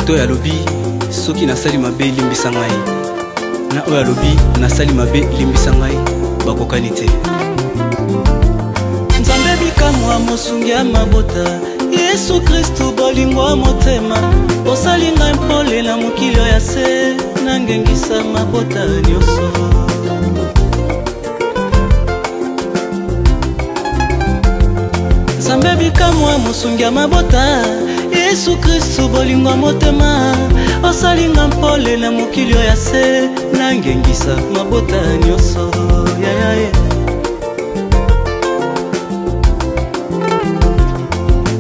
moto ya lobi soki nasali mabe limbisa ngai na oyo alobi nasali mabe limbisa ngai bakokani te. Nzambe bikamwa mosungi ya mabota Yesu Kristu bolingo motema osali ngai mpole na mokili ya se nangengisa mabota nyonso. Nzambe bikamwa mosungi ya mabota Yesu Kristu bolingo motema osali ngai mpole na mokili ya se nangengisa mabota nyonso.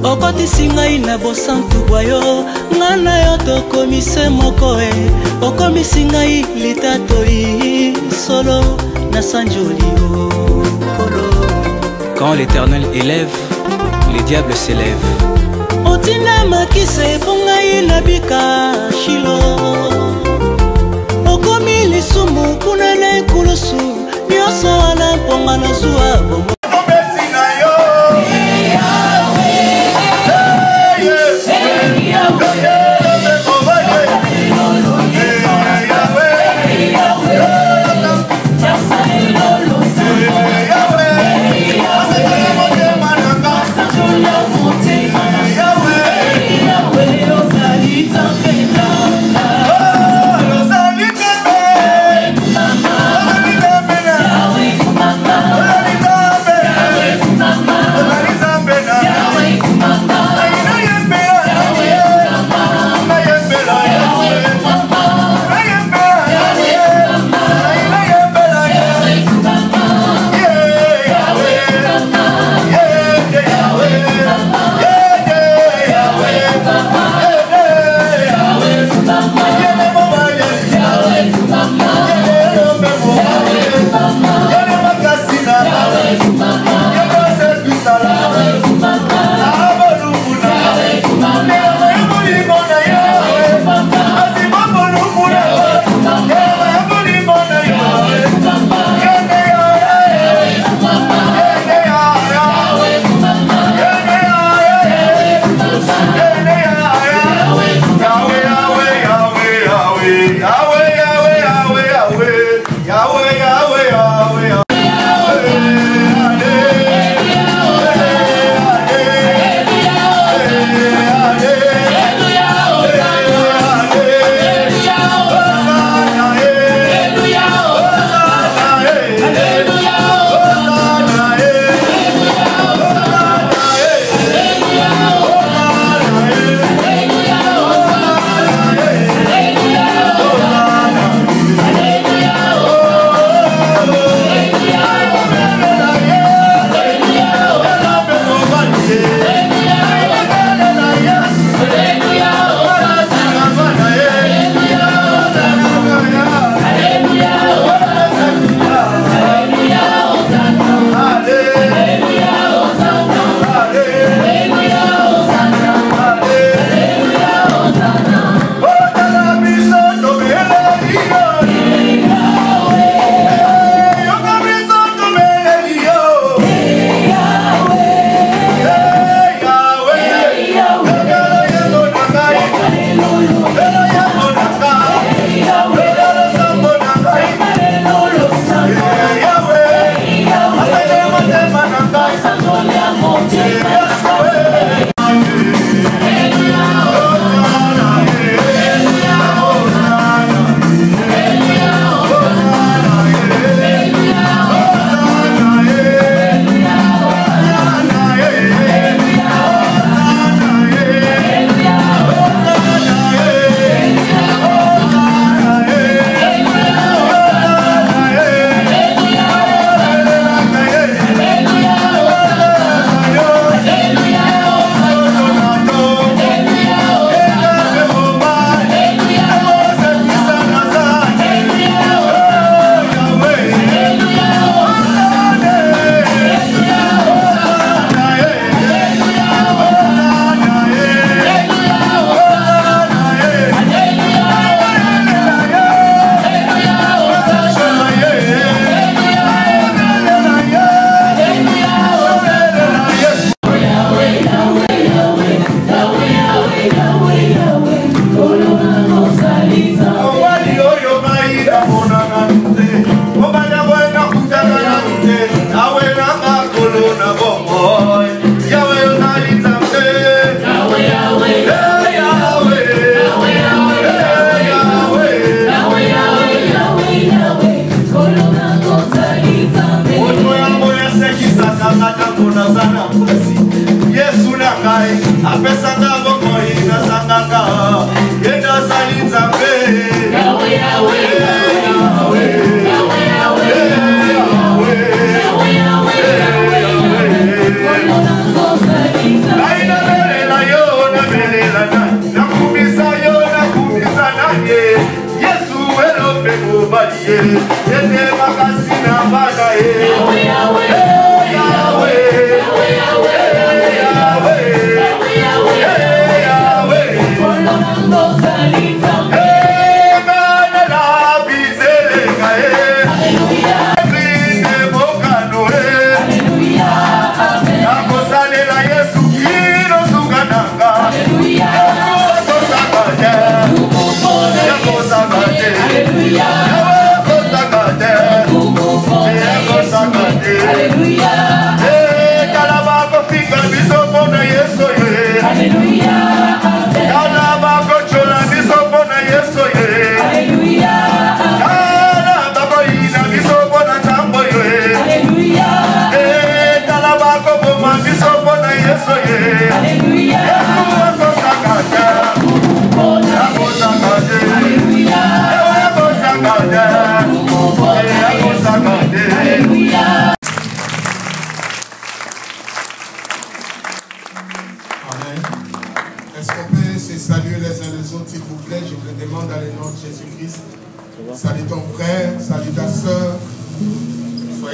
Okotisi ngai na bosantu bwayo ngana yo tokomise moko okomisi ngai litatoi solo na sanjoli kolo. Quand l'Éternel élève, les diables s'élèvent. Otina makise pongai na bika shilo okomi lisumu kuna na kulusu nyoso ala ponga na zuwa bongo.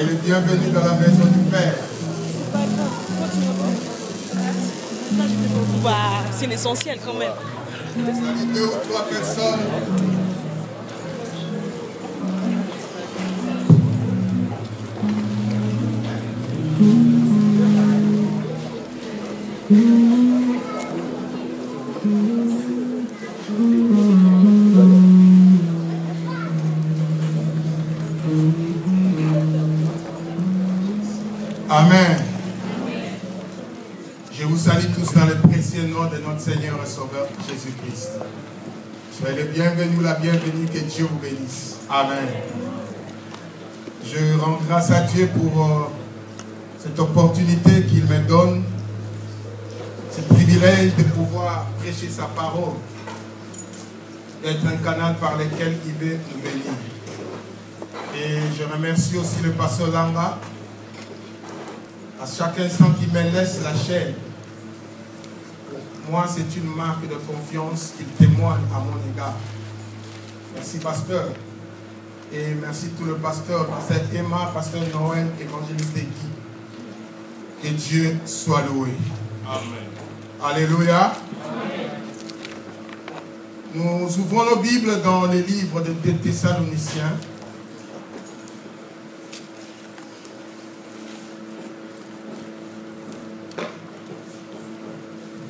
Soyez les bienvenus dans la maison du Père. C'est l'essentiel quand même. Salut 2 ou 3 personnes. Amen. Je vous salue tous dans le précieux nom de notre Seigneur et Sauveur Jésus-Christ. Soyez les bienvenus, la bienvenue, que Dieu vous bénisse. Amen. Je rends grâce à Dieu pour cette opportunité qu'il me donne, ce privilège de pouvoir prêcher sa parole, d'être un canal par lequel il veut nous bénir. Et je remercie aussi le pasteur Langa, à chaque instant qu'il me laisse la chaîne. Pour moi, c'est une marque de confiance qu'il témoigne à mon égard. Merci, pasteur. Et merci tout le pasteur, pasteur Emma, pasteur Noël, évangéliste Guy. Que Dieu soit loué. Amen. Alléluia. Amen. Nous ouvrons nos Bibles dans les livres de Thessaloniciens.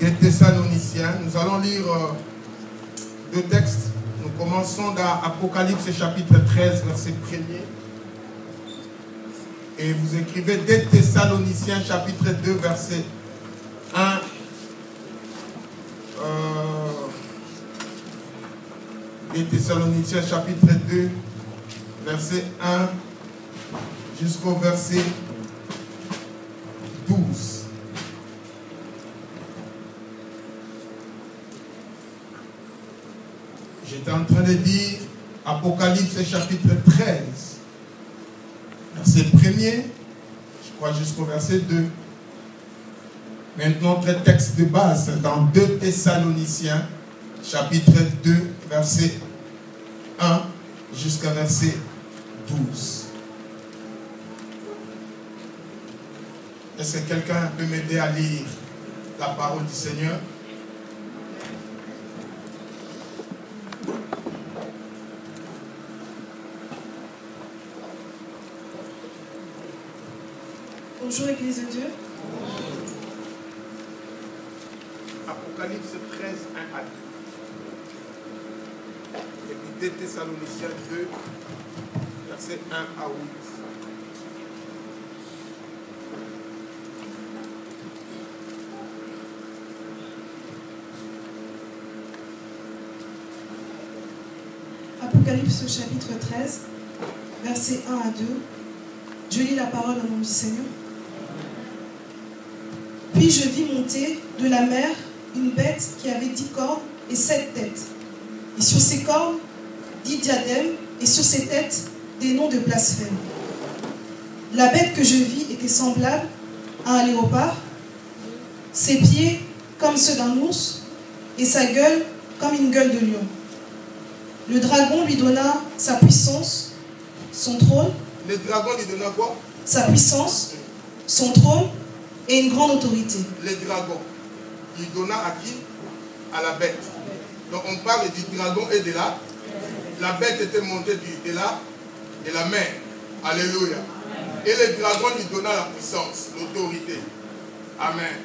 Des Thessaloniciens. Nous allons lire 2 textes. Nous commençons dans Apocalypse chapitre 13, verset 1er. Et vous écrivez des Thessaloniciens chapitre 2, verset 1. Des Thessaloniciens chapitre 2, verset 1 jusqu'au verset 12. J'étais en train de dire Apocalypse chapitre 13, verset 1er, je crois jusqu'au verset 2. Maintenant, notre texte de base, c'est dans 2 Thessaloniciens, chapitre 2, verset 1 jusqu'à verset 12. Est-ce que quelqu'un peut m'aider à lire la parole du Seigneur? Bonjour Église de Dieu. Apocalypse 13, 1 à 2. Et puis 2 Thessaloniciens 2, verset 1 à 8. Apocalypse chapitre 13, verset 1 à 2. Je lis la parole au nom du Seigneur. Puis je vis monter de la mer une bête qui avait 10 cornes et 7 têtes. Et sur ses cornes, 10 diadèmes, et sur ses têtes, des noms de blasphème. La bête que je vis était semblable à un léopard, ses pieds comme ceux d'un ours, et sa gueule comme une gueule de lion. Le dragon lui donna sa puissance, son trône. Le dragon lui donna quoi? Sa puissance, son trône et une grande autorité. Le dragon, il donna à qui? À la bête. Donc on parle du dragon et de la bête était montée de la mer. Alléluia. Et le dragon lui donna la puissance, l'autorité. Amen.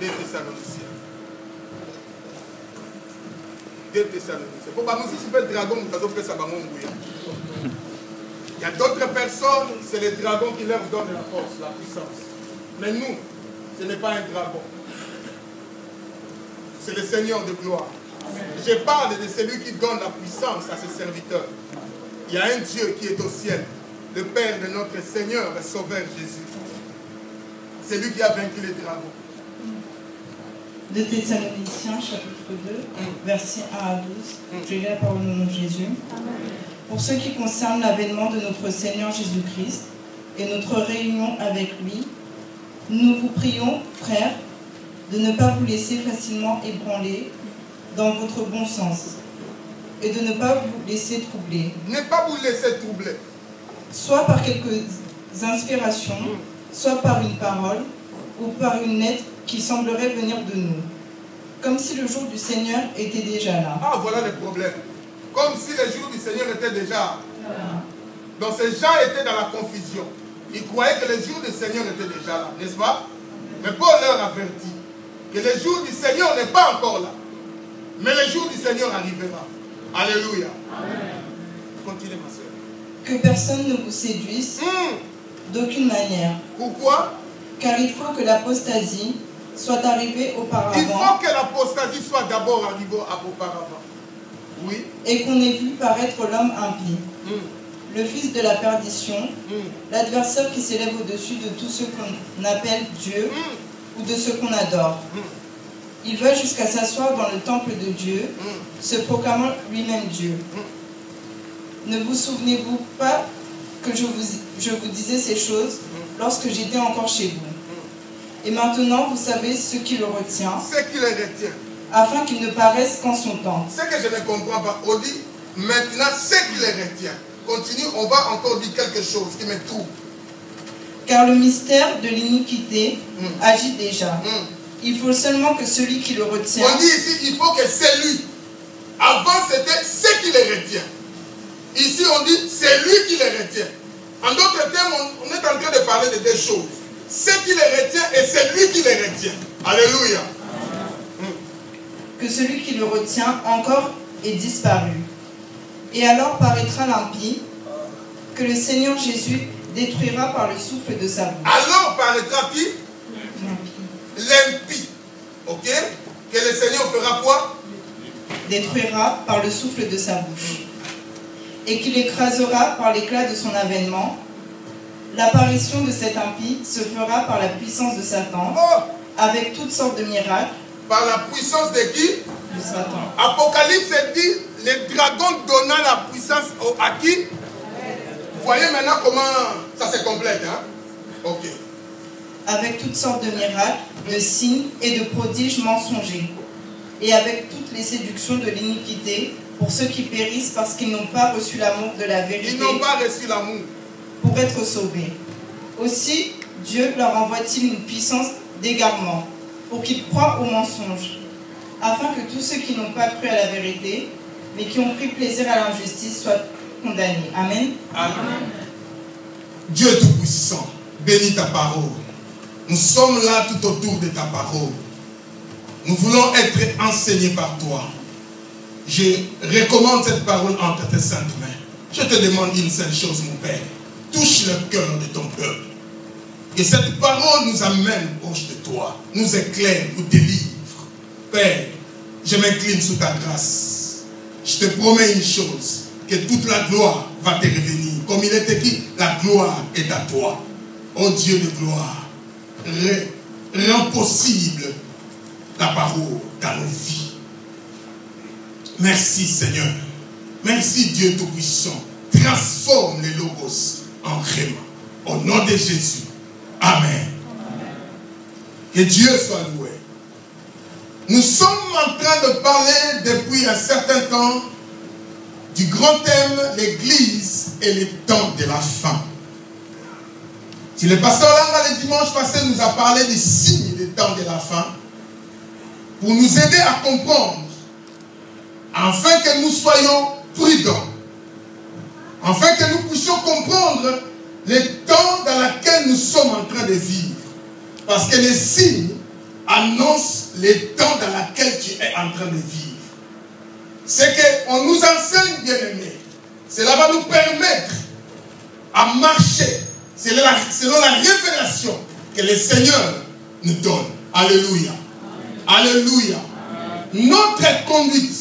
Des Thessaloniciens. Des Thessaloniciens. Pourquoi nous si le dragon, nous avons fait ça. Il y a d'autres personnes, c'est les dragons qui leur donnent la force, la puissance. Mais nous, ce n'est pas un dragon. C'est le Seigneur de gloire. Je parle de celui qui donne la puissance à ses serviteurs. Il y a un Dieu qui est au ciel, le Père de notre Seigneur et Sauveur Jésus. C'est lui qui a vaincu les dragons. De Thessaloniciens, chapitre 2, versets 1 à 12. Je lis la parole au nom de Jésus. Pour ce qui concerne l'avènement de notre Seigneur Jésus-Christ et notre réunion avec lui, nous vous prions, frères, de ne pas vous laisser facilement ébranler dans votre bon sens et de ne pas vous laisser troubler. Ne pas vous laisser troubler. Soit par quelques inspirations, soit par une parole ou par une lettre qui semblerait venir de nous, comme si le jour du Seigneur était déjà là. Ah, voilà le problème. Comme si le jour du Seigneur était déjà là. Donc ces gens étaient dans la confusion. Ils croyaient que le jour du Seigneur était déjà là, n'est-ce pas? Mais Paul leur avertit que le jour du Seigneur n'est pas encore là. Mais le jour du Seigneur arrivera. Alléluia. Amen. Continuez, ma soeur. Que personne ne vous séduise d'aucune manière. Pourquoi? Car il faut que l'apostasie soit arrivée auparavant. Il faut que l'apostasie soit d'abord arrivée auparavant. Oui. Et qu'on ait vu paraître l'homme impie, le fils de la perdition, l'adversaire qui s'élève au-dessus de tout ce qu'on appelle Dieu ou de ce qu'on adore. Il va jusqu'à s'asseoir dans le temple de Dieu, se proclamant lui-même Dieu. Ne vous souvenez-vous pas que je vous disais ces choses lorsque j'étais encore chez vous? Et maintenant, vous savez ce qui le retient. Ce qui le retient. Afin qu'il ne paraisse qu'en son temps. Ce que je ne comprends pas, on dit maintenant ce qui le retient. Continue, on va encore dire quelque chose qui me trouble. Car le mystère de l'iniquité agit déjà. Il faut seulement que celui qui le retient... On dit ici, il faut que c'est lui. Avant, c'était ce qui le retient. Ici, on dit, c'est lui qui le retient. En d'autres termes, on est en train de parler de deux choses. Ce qui le retient et c'est lui qui le retient. Alléluia. Que celui qui le retient encore est disparu. Et alors paraîtra l'impie, que le Seigneur Jésus détruira par le souffle de sa bouche. Alors paraîtra qui? L'impie. Ok? Que le Seigneur fera quoi? Détruira par le souffle de sa bouche. Et qu'il écrasera par l'éclat de son avènement. L'apparition de cet impie se fera par la puissance de Satan, avec toutes sortes de miracles. Par la puissance de qui? De Satan. Apocalypse dit, les dragons donnant la puissance à qui? Vous voyez maintenant comment ça se complète, hein? Ok. Avec toutes sortes de miracles, de signes et de prodiges mensongers, et avec toutes les séductions de l'iniquité, pour ceux qui périssent parce qu'ils n'ont pas reçu l'amour de la vérité. Ils n'ont pas reçu l'amour. Pour être sauvés. Aussi, Dieu leur envoie-t-il une puissance d'égarement, pour qu'ils croient au mensonge, afin que tous ceux qui n'ont pas cru à la vérité, mais qui ont pris plaisir à l'injustice, soient condamnés. Amen. Amen. Dieu Tout-Puissant, bénis ta parole. Nous sommes là tout autour de ta parole. Nous voulons être enseignés par toi. Je recommande cette parole entre tes saintes mains. Je te demande une seule chose, mon Père. Touche le cœur de ton peuple. Et cette parole nous amène proche de toi, nous éclaire, nous délivre. Père, je m'incline sous ta grâce. Je te promets une chose, que toute la gloire va te revenir. Comme il est écrit, la gloire est à toi. Ô Dieu de gloire, rends possible la parole dans nos vies. Merci Seigneur. Merci Dieu Tout-Puissant. Transforme les logos en réma. Au nom de Jésus. Amen. Que Dieu soit loué. Nous sommes en train de parler depuis un certain temps du grand thème, l'Église et les temps de la fin. Si le pasteur Langa le dimanche passé nous a parlé des signes des temps de la fin, pour nous aider à comprendre, afin que nous soyons prudents, afin que nous puissions comprendre les temps dans lesquels nous sommes en train de vivre. Parce que les signes annoncent les temps dans lesquels tu es en train de vivre. C'est qu'on nous enseigne, bien-aimés. Cela va nous permettre à marcher selon la révélation que le Seigneur nous donne. Alléluia. Alléluia. Notre conduite,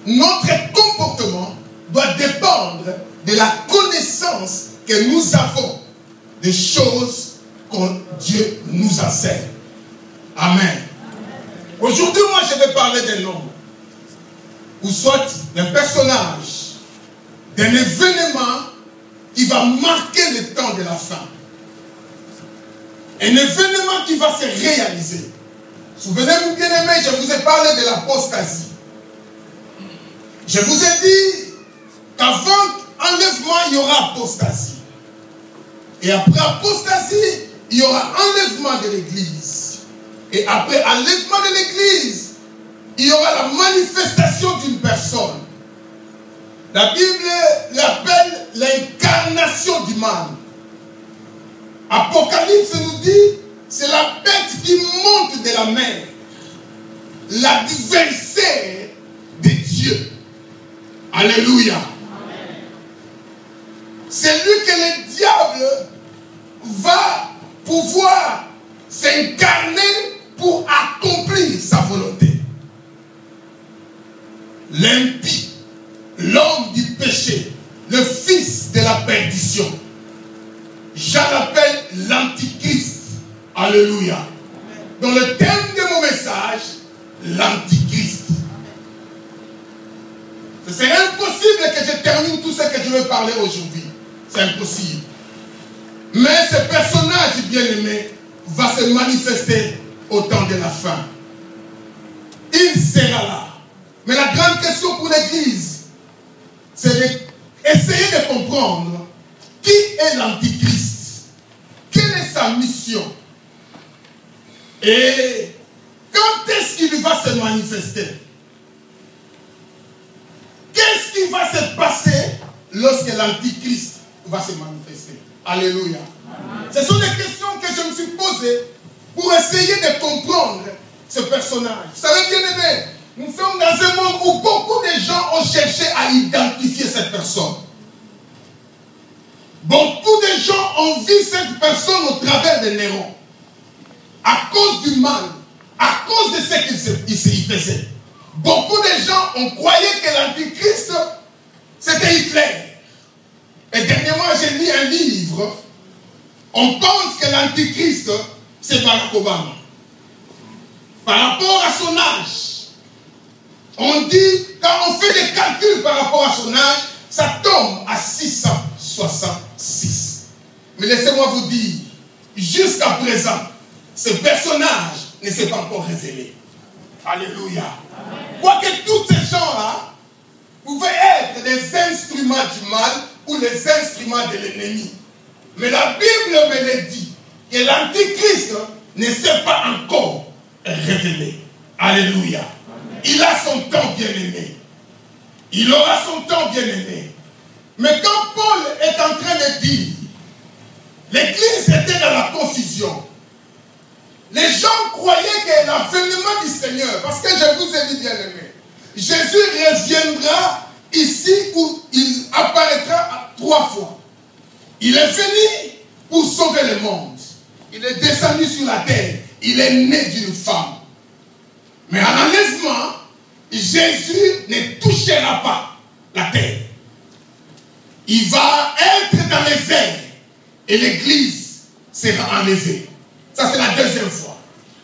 notre comportement doit dépendre de la connaissance que nous avons des choses que Dieu nous enseigne. Amen. Aujourd'hui, moi, je vais parler d'un homme, ou soit d'un personnage, d'un événement qui va marquer le temps de la fin. Un événement qui va se réaliser. Souvenez-vous, bien-aimés, je vous ai parlé de l'apostasie. Je vous ai dit qu'avant enlèvement, il y aura apostasie. Et après apostasie, il y aura enlèvement de l'église. Et après enlèvement de l'église, il y aura la manifestation d'une personne. La Bible l'appelle l'incarnation du mal. Apocalypse nous dit, c'est la bête qui monte de la mer, l'adversaire de Dieu. Alléluia. C'est lui que le diable va pouvoir s'incarner pour accomplir sa volonté. L'impie, l'homme du péché, le fils de la perdition. Jean l'appelle l'antichrist. Alléluia. Dans le thème de mon message, l'antichrist. C'est impossible que je termine tout ce que je veux parler aujourd'hui. C'est impossible. Mais ce personnage bien-aimé va se manifester au temps de la fin. Il sera là. Mais la grande question pour l'Église, c'est d'essayer de comprendre qui est l'Antichrist, quelle est sa mission et quand est-ce qu'il va se manifester. Qu'est-ce qui va se passer lorsque l'Antichrist va se manifester? Alléluia. Amen. Ce sont des questions que je me suis posées pour essayer de comprendre ce personnage. Vous savez bien aimé, nous sommes dans un monde où beaucoup de gens ont cherché à identifier cette personne. Beaucoup de gens ont vu cette personne au travers de Néron. À cause du mal, à cause de ce qu'il faisait. Beaucoup de gens ont croyé que l'Antichrist, c'était Hitler. Et dernièrement, j'ai lu un livre. On pense que l'Antichrist, c'est Barack Obama. Par rapport à son âge, on dit, quand on fait des calculs par rapport à son âge, ça tombe à 666. Mais laissez-moi vous dire, jusqu'à présent, ce personnage ne s'est pas encore révélé. Alléluia. Quoique tous ces gens-là pouvaient être des instruments du mal ou les instruments de l'ennemi. Mais la Bible me le dit, que l'Antichrist ne s'est pas encore révélé. Alléluia. Il a son temps bien-aimé. Il aura son temps bien-aimé. Mais quand Paul est en train de dire, l'Église était dans la confusion. Les gens croyaient que l'avènement du Seigneur, parce que je vous ai dit bien-aimé, Jésus reviendra ici où il apparaîtra 3 fois. Il est venu pour sauver le monde. Il est descendu sur la terre. Il est né d'une femme. Mais en enlèvement, Jésus ne touchera pas la terre. Il va être dans les airs et l'Église sera enlevée. Ça, c'est la deuxième fois.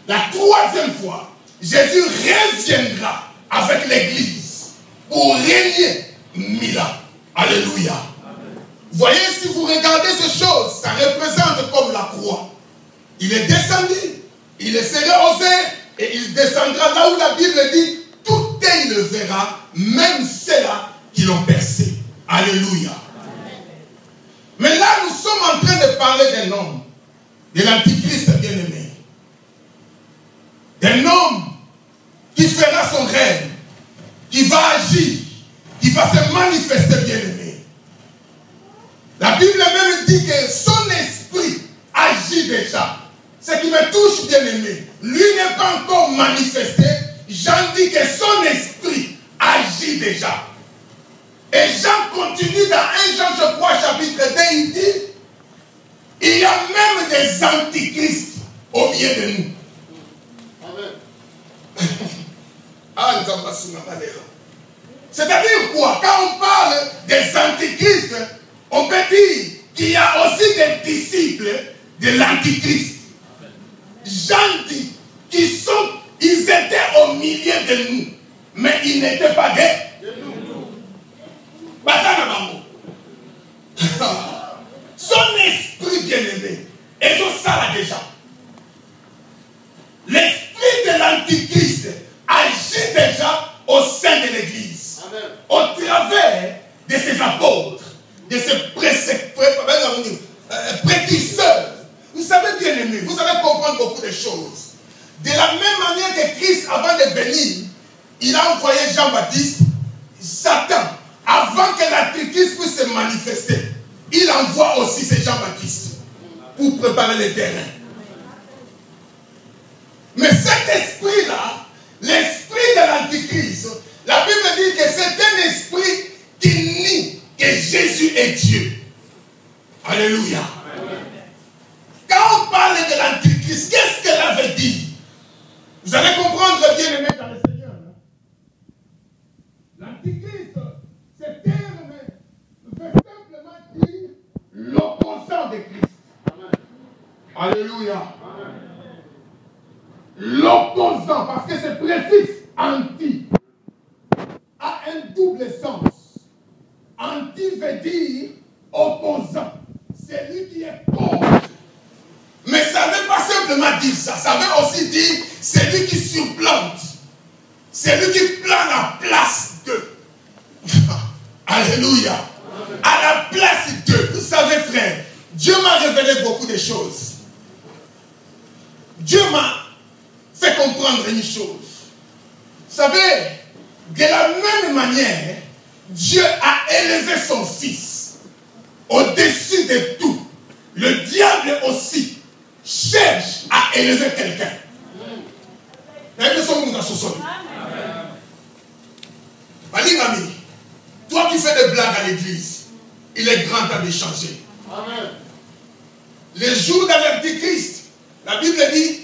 La troisième fois, Jésus reviendra avec l'Église pour régner 1000 ans. Alléluia. Amen. Voyez, si vous regardez ces choses, ça représente comme la croix. Il est descendu, il est serré aux airs et il descendra là où la Bible dit, tout il le verra, même ceux-là qui l'ont percé. Alléluia. Amen. Mais là, nous sommes en train de parler d'un homme, de l'Antichrist bien-aimé. D'un homme qui fera son règne, qui va agir, qui va se manifester bien-aimé. La Bible même dit que son esprit agit déjà. Ce qui me touche bien-aimé, lui n'est pas encore manifesté. Jean dit que son esprit agit déjà. Et Jean continue dans 1 Jean, je crois, chapitre 2, il dit, il y a même des antichrists au milieu de nous. C'est-à-dire quoi? Quand on parle des antichrists, on peut dire qu'il y a aussi des disciples de l'antichrist. Jean dit qu'ils étaient au milieu de nous, mais ils n'étaient pas de nous. Son esprit bien-aimé, et ça là déjà. L'esprit de l'antichrist agit déjà au sein de l'Église. Au travers de ses apôtres, de ses précurseur. Vous savez, bien aimé, vous allez comprendre beaucoup de choses. De la même manière que Christ, avant de venir, il a envoyé Jean-Baptiste, Satan, avant que l'Antichrist puisse se manifester, il envoie aussi ce Jean-Baptiste pour préparer le terrain. Mais cet esprit-là, l'esprit de l'Antichrist, la Bible dit que c'est un esprit qui nie que Jésus est Dieu. Alléluia. Quand on parle de l'Antichrist, qu'est-ce que cela veut dire? Vous allez comprendre, bien aimé dans le Seigneur. L'Antichrist, ce terme veut simplement dire l'opposant de Christ. Amen. Alléluia. L'opposant, parce que ce préfixe anti a un double sens. Anti veut dire opposant. C'est lui qui est contre. Mais ça ne veut pas simplement dire ça. Ça veut aussi dire celui qui surplante. Celui qui prend la place de. Alléluia. À la place de. Vous savez, frère, Dieu m'a révélé beaucoup de choses. Dieu m'a fait comprendre une chose. Vous savez, de la même manière, Dieu a élevé son Fils au-dessus de tout. Le diable aussi cherche à élever quelqu'un. Toi qui fais des blagues à l'église, il est grand temps de changer. Amen. Les jours de l'Antichrist, la Bible dit,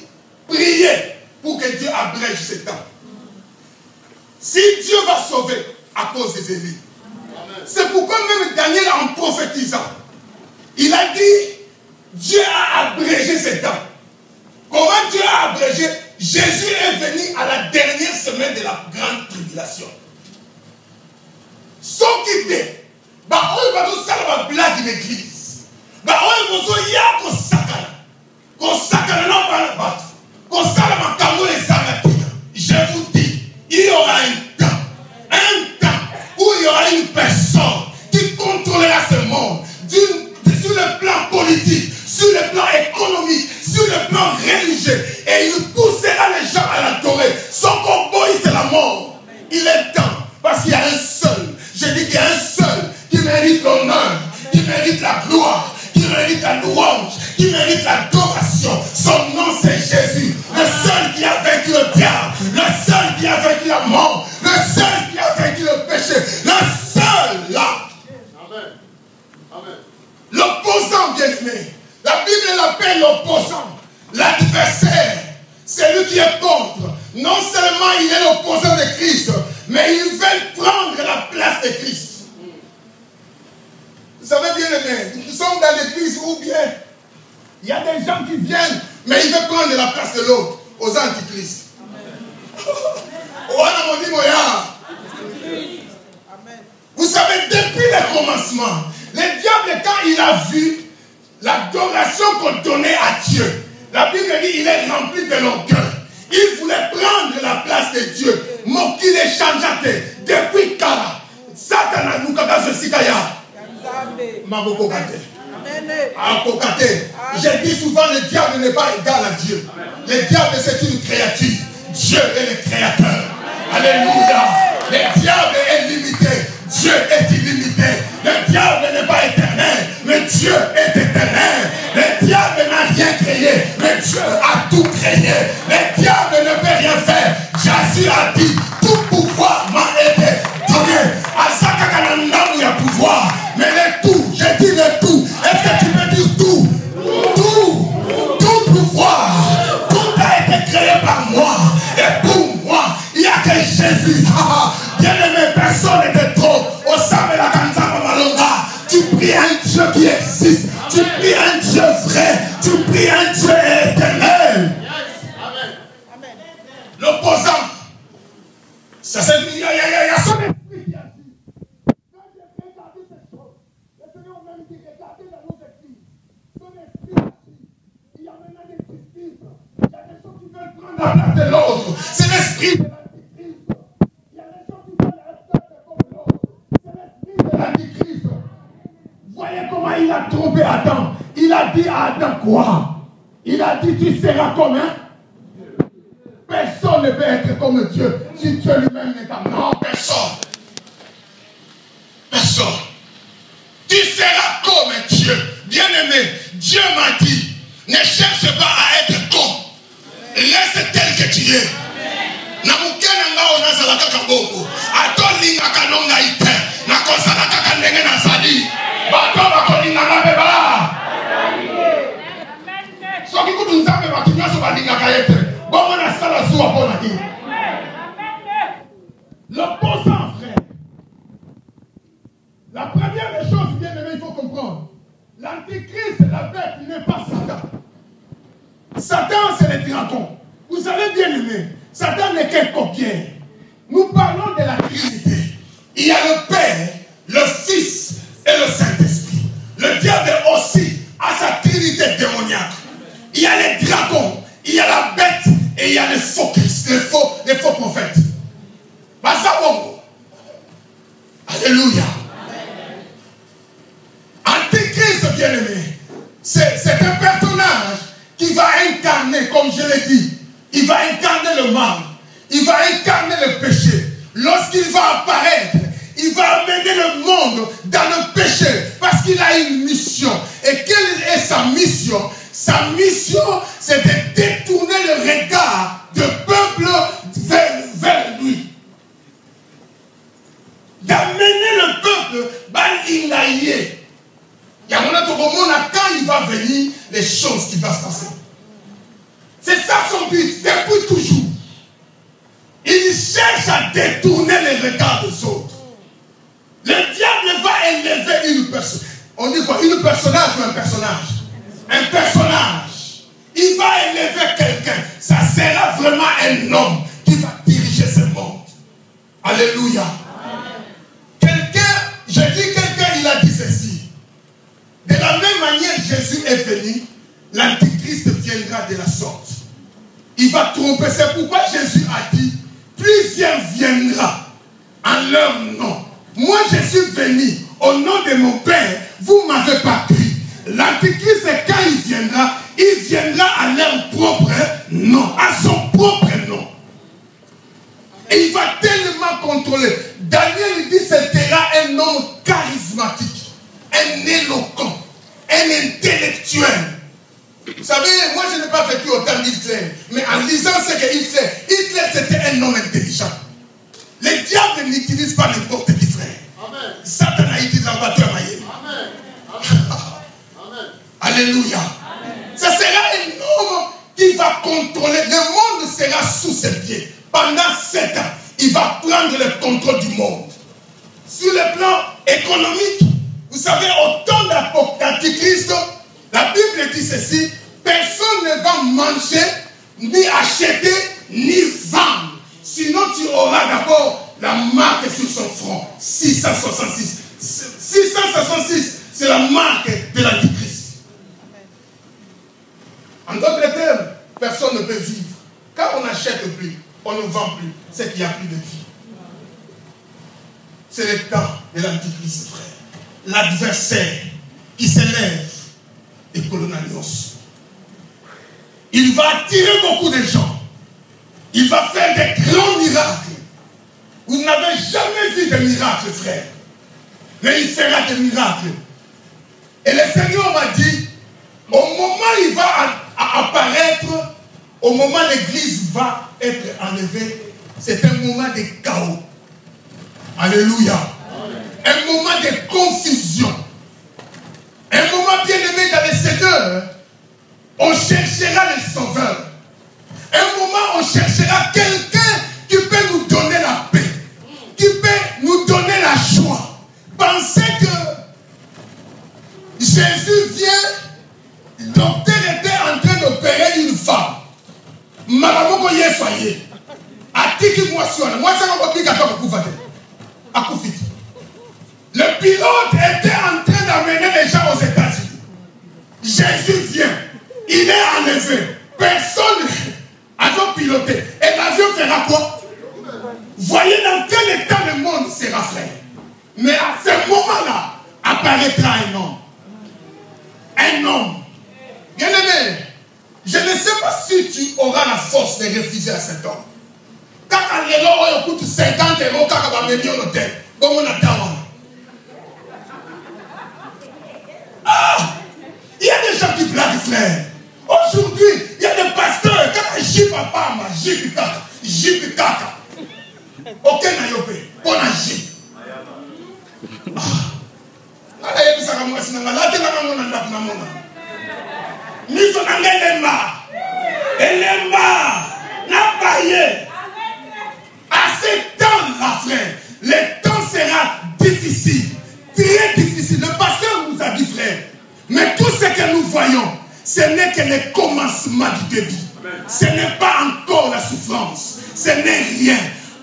priez pour que Dieu abrège ce temps. Si Dieu va sauver à cause des élus, c'est pourquoi même Daniel, en prophétisant, il a dit, Dieu a abrégé ce temps. Comment Dieu a abrégé? Jésus est venu à la dernière semaine de la grande tribulation. Sans quitter, on va tout ça la blague de l'église. On va tout y a qu'on s'accale non pas la battre. Qu'on s'accale ma camo les sangatines. Je vous dis, il y aura un temps où il y aura une personne qui contrôlera ce monde sur le plan politique, sur le plan économique, sur le plan religieux, et il poussera les gens à l'adorer. Son combat, c'est la mort. Il est temps, parce qu'il y a un seul. Je dis qu'il y a un seul qui mérite l'honneur, qui mérite la gloire, qui mérite la louange, qui mérite l'adoration. Son nom, c'est Jésus. Le seul qui a vaincu le diable, le seul qui a vaincu la mort, le seul qui a vaincu le péché, le seul là. Amen. Amen. L'opposant, bien-aimé. La Bible l'appelle l'opposant. L'adversaire, c'est lui qui est contre. Non seulement il est l'opposant de Christ, mais il veut prendre la place de Christ. Vous savez bien aimé, nous sommes dans l'église où bien il y a des gens qui viennent, mais ils veulent prendre la place de l'autre, aux antichrists. Vous savez, depuis le commencement, le diable, quand il a vu l'adoration qu'on donnait à Dieu, la Bible dit il est rempli de l'orgueil. Il voulait prendre la place de Dieu. Mon qu'il est changé depuis Kara. Satan nous kagaze sikaya. Maboko kate. Je dis souvent le diable n'est pas égal à Dieu. Le diable c'est une créature. Dieu est le créateur. Alléluia. Le diable est limité. Dieu est illimité. Le diable n'est pas éternel, mais Dieu est éternel. Le diable n'a rien créé, mais Dieu a tout créé. Le diable ne peut rien faire. Jésus a dit, tout pouvoir m'a été donné. À Sakakananda, il y a pouvoir. Mais le tout, j'ai dit le tout. Est-ce que tu peux dire tout? Tout pouvoir. Tout a été créé par moi. Et pour moi, il n'y a que Jésus. Bien aimé, personne n'était trop. Au sein de la Kanzama Malonga, tu pries un Dieu qui existe. Tu pries un Dieu vrai. Tu pries un Dieu éternel. Amen. L'opposant. Ça c'est il y a son esprit qui a dit. Quand j'ai regardé ces choses, le Seigneur m'a dit, regardez dans nos églises. Son esprit a dit, il y a maintenant des disputes. Il y a des gens qui veulent prendre la place de l'autre. C'est l'esprit de l'Antichrist. Il y a des gens qui veulent être comme l'autre. C'est l'esprit de l'Antichrist. Voyez comment il a trompé à Adam. Il a dit à Adam quoi? Il a dit tu seras comme un. Personne ne peut être comme Dieu si Dieu lui-même n'est pas. Non, personne. Personne. Tu seras comme Dieu. Bien-aimé, Dieu m'a dit, ne cherche pas à être comme. Reste tel que tu es. Na mukena ngao na salaka kaboko. Ato linga kanonga ite. Na kosala kaka ndenge na sali. Bato bako linga ngabe ba. So kikutu nzambe batu nyaso ba linga kayete. Bomo na sala suwa pona hi. L'opposant, frère. La première des choses, bien aimé, il faut comprendre. L'antichrist, la bête, il n'est pas Satan. Satan, c'est le dragon. Vous savez bien aimé, Satan n'est qu'un copier. Nous parlons de la Trinité. Il y a le Père, le Fils et le Saint-Esprit. Le diable aussi a sa Trinité démoniaque. Il y a les dragons, il y a la bête et il y a les faux Christ, les faux prophètes. Alléluia. Antéchrist, bien-aimé, c'est un personnage qui va incarner, comme je l'ai dit, il va incarner le mal, il va incarner le péché. Lorsqu'il va apparaître, il va amener le monde dans le péché parce qu'il a une mission. Et quelle est sa mission? Sa mission, c'est de détourner le regard du peuple vers lui. D'amener le peuple à l'inaïe. Quand il va venir, les choses qui vont se passer. C'est ça son but, depuis toujours. Il cherche à détourner les regards des autres. Le diable va élever une personne. On dit quoi? Une personnage ou un personnage? Un personnage. Il va élever quelqu'un. Ça sera vraiment un homme qui va diriger ce monde. Alléluia. Je dis quelqu'un, il a dit ceci. De la même manière, Jésus est venu, l'antichrist viendra de la sorte. Il va tromper. C'est pourquoi Jésus a dit, plusieurs viendra en leur nom. Moi, je suis venu au nom de mon Père. Vous ne m'avez pas cru. L'antichrist, quand il viendra à leur propre nom, à son propre nom. Et il va tellement contrôler. Daniel dit que c'était un homme charismatique, un éloquent, un intellectuel. Vous savez, moi je n'ai pas vécu autant d'Hitler, mais en lisant ce que Hitler c'était un homme intelligent. Les diables n'utilisent pas n'importe qui, frère. Amen. Satan a utilisé un bateau à Miami. Alléluia. Amen. Ce sera un homme qui va contrôler. Le monde sera sous ses pieds. Pendant 7 ans, il va prendre le contrôle du monde. Sur le plan économique, vous savez, au temps d'Antichrist, la Bible dit ceci, personne ne va manger, ni acheter, ni vendre. Sinon, tu auras d'abord la marque sur son front. 666. 666, c'est la marque de l'Antichrist. En d'autres termes, personne ne peut vivre. Quand on n'achète plus, on ne vend plus, c'est qu'il n'y a plus de vie. C'est le temps de l'Antichrist, frère. L'adversaire qui s'élève et colonialise. Il va attirer beaucoup de gens. Il va faire des grands miracles. Vous n'avez jamais vu de miracles, frère. Mais il fera des miracles. Et le Seigneur m'a dit, au moment où il va apparaître, au moment où l'église va être enlevée, c'est un moment de chaos. Alléluia. Un moment de confusion. Un moment bien aimé dans le Seigneur. On cherchera le sauveur. Un moment on cherchera quelqu'un qui peut nous donner la paix. Qui peut nous donner la joie. Pensez que Jésus vient, le docteur était en train d'opérer une femme. Malamoko yesoye. Atiki moi suana. Moi ça m'a pas pour pouvoir. Le pilote était en train d'amener les gens aux États-Unis. Jésus vient. Il est enlevé. Personne n'a piloté. Et l'avion fera quoi? Voyez dans quel état le monde sera, frère. Mais à ce moment-là, apparaîtra un homme. un homme. Bien aimé, je ne sais pas si tu auras la force de refuser à cet homme. Quand il coûte 50 €, quand il va hôtel, comment on attend? Ah! Il y a des gens qui blaguent, frère. Aujourd'hui, il y a des pasteurs, quand ils jipent à Pama, jipent kaka. Ok, Nayope, on a jip. À ce temps-là, frère, le temps sera difficile, très difficile. Le pasteur nous a dit, frère, mais tout ce que nous voyons, ce n'est que le commencement du début. Ce n'est pas encore la souffrance. Ce n'est rien.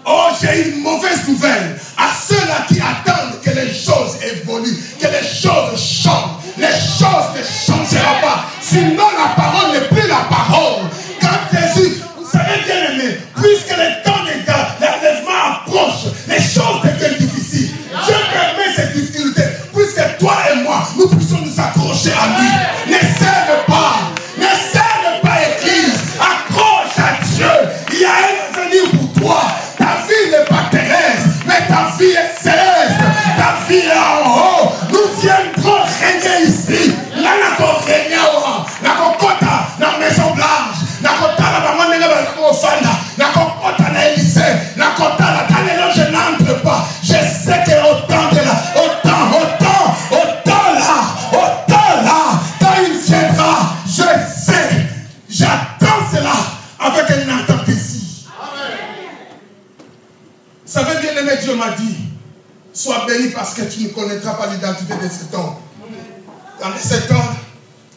Oh, j'ai une mauvaise nouvelle à ceux-là qui attendent que les choses évoluent, que les choses changent. Les choses ne changeront pas. Sinon, la parole n'est plus la parole. Quand Jésus, vous savez bien aimé, puisque le temps n'est pas, l'enlèvement approche, les choses deviennent difficiles. Dieu permet cette difficulté, puisque toi et moi, nous puissions nous accrocher à lui. Ne cède pas, Église. Accroche à Dieu. Il y a un avenir pour toi. Ta vie n'est pas terrestre, mais ta vie est céleste. Ta vie est en haut. Nous viendrons régner ici. Là, nous avons régné au rang. Nous avons kota dans la Maison Blanche. Nous avons kota dans la maman de Fanda. Nous avons kota dans l'Élysée. Nous avons kota dans les je n'entre pas. Je sais que autant de là, autant là, quand il viendra, je sais, j'attends cela avec une attente ici. Vous savez bien aimé, Dieu m'a dit, sois béni parce que tu ne connaîtras pas l'identité de cet homme.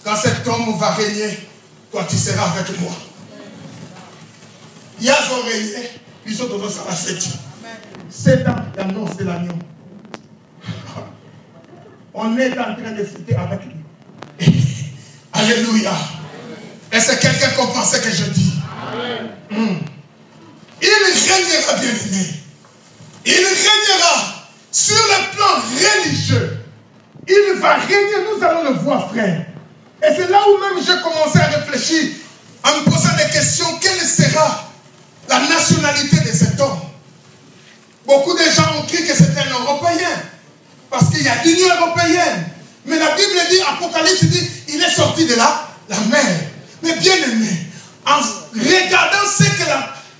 Quand cet homme va régner, toi tu seras avec moi. Ils ont régné, ils ont donné ça à 7 ans. 7 ans d'annonce de l'agneau. On est en train de fêter avec lui. Alléluia. Est-ce que quelqu'un comprend ce que je dis? Il régnera, bien aimé. Il régnera sur le plan religieux. Il va régner, nous allons le voir, frère. Et c'est là où même j'ai commencé à réfléchir, en me posant des questions. Quelle sera la nationalité de cet homme? Beaucoup de gens ont cru que c'était un Européen. Parce qu'il y a l'Union européenne. Mais la Bible dit, Apocalypse dit, il est sorti de la mer. Mais bien aimé, en regardant ce que